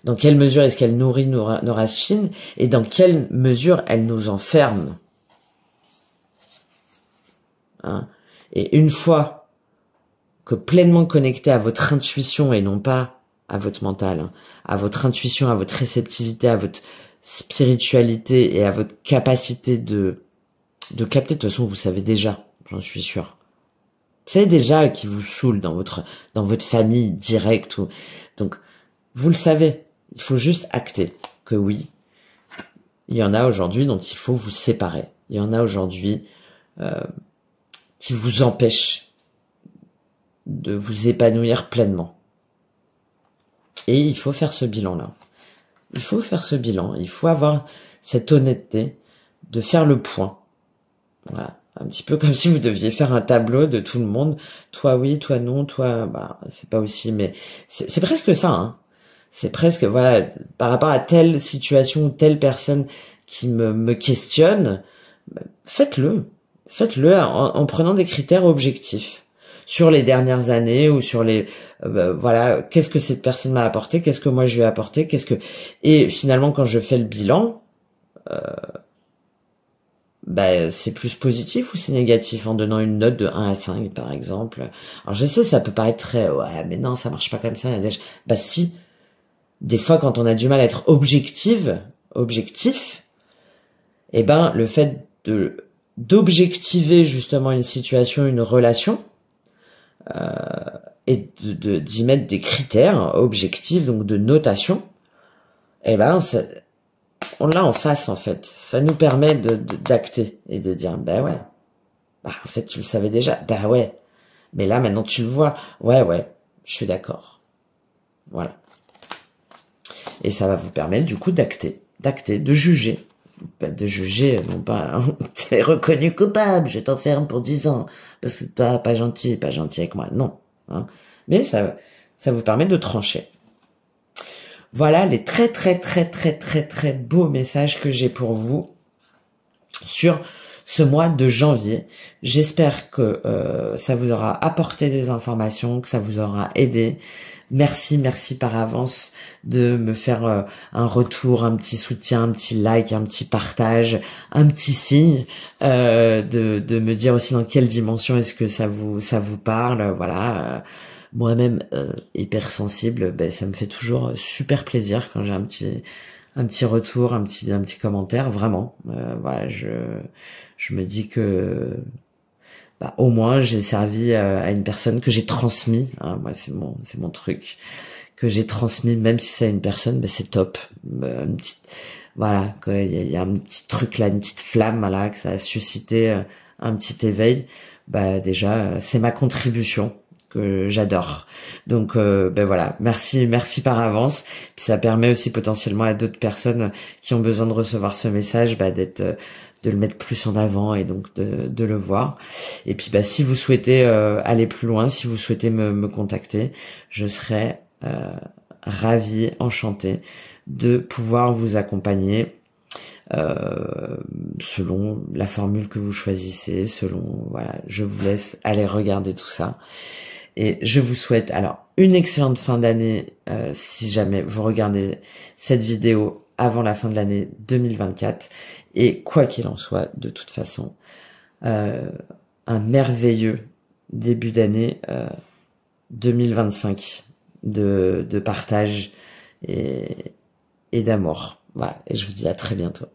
Dans quelle mesure est-ce qu'elle nourrit nos racines et dans quelle mesure elle nous enferme, hein? Et une fois que pleinement connecté à votre intuition et non pas à votre mental, hein, à votre intuition, à votre réceptivité, à votre spiritualité et à votre capacité de capter, de toute façon vous savez déjà, j'en suis sûr. Vous savez déjà qui vous saoule dans votre famille directe. Donc vous le savez. Il faut juste acter que oui, il y en a aujourd'hui dont il faut vous séparer. Il y en a aujourd'hui qui vous empêchent de vous épanouir pleinement. Et il faut faire ce bilan-là. Il faut faire ce bilan. Il faut avoir cette honnêteté de faire le point. Voilà. Un petit peu comme si vous deviez faire un tableau de tout le monde. Toi oui, toi non, toi, c'est pas aussi, mais c'est presque ça, hein. C'est presque, voilà, par rapport à telle situation ou telle personne qui me questionne, faites-le en prenant des critères objectifs sur les dernières années ou sur les, voilà, qu'est-ce que cette personne m'a apporté, qu'est-ce que moi je lui ai apporté, et finalement quand je fais le bilan, c'est plus positif ou c'est négatif en donnant une note de 1 à 5 par exemple. Alors je sais, ça peut paraître très, ouais, mais non, ça marche pas comme ça, Nadège. Si. Des fois, quand on a du mal à être objectif, le fait d'objectiver justement une situation, une relation, et d'y mettre des critères objectifs, donc de notation, on l'a en face en fait. Ça nous permet d'acter et de dire, ouais, en fait tu le savais déjà, ouais, mais là maintenant tu le vois, ouais, je suis d'accord, voilà. Et ça va vous permettre du coup d'acter, de juger. Non pas, t'es reconnu coupable, je t'enferme pour 10 ans, parce que toi, pas gentil avec moi, non. Hein. Mais ça vous permet de trancher. Voilà les très beaux messages que j'ai pour vous sur ce mois de janvier. J'espère que ça vous aura apporté des informations, que ça vous aura aidé. Merci par avance de me faire un retour, un petit soutien, un petit like, un petit partage, un petit signe, de me dire aussi dans quelle dimension est-ce que ça vous parle, voilà. Moi-même hypersensible, ben ça me fait toujours super plaisir quand j'ai un petit retour, un petit commentaire, vraiment. Voilà, je me dis que au moins j'ai servi à une personne que j'ai transmis, hein, moi c'est mon truc, que j'ai transmis, même si c'est à une personne, ben c'est top. Une petite, voilà, il y a un petit truc là, une petite flamme là, que ça a suscité un petit éveil. Bah déjà c'est ma contribution que j'adore. Donc ben voilà, merci par avance. Puis ça permet aussi potentiellement à d'autres personnes qui ont besoin de recevoir ce message, de le mettre plus en avant et donc de le voir. Et puis si vous souhaitez aller plus loin, si vous souhaitez me contacter, je serai ravie, enchantée de pouvoir vous accompagner selon la formule que vous choisissez, voilà, je vous laisse aller regarder tout ça. Et je vous souhaite alors une excellente fin d'année si jamais vous regardez cette vidéo avant la fin de l'année 2024. Et quoi qu'il en soit, de toute façon, un merveilleux début d'année 2025 de partage et d'amour. Voilà, et je vous dis à très bientôt.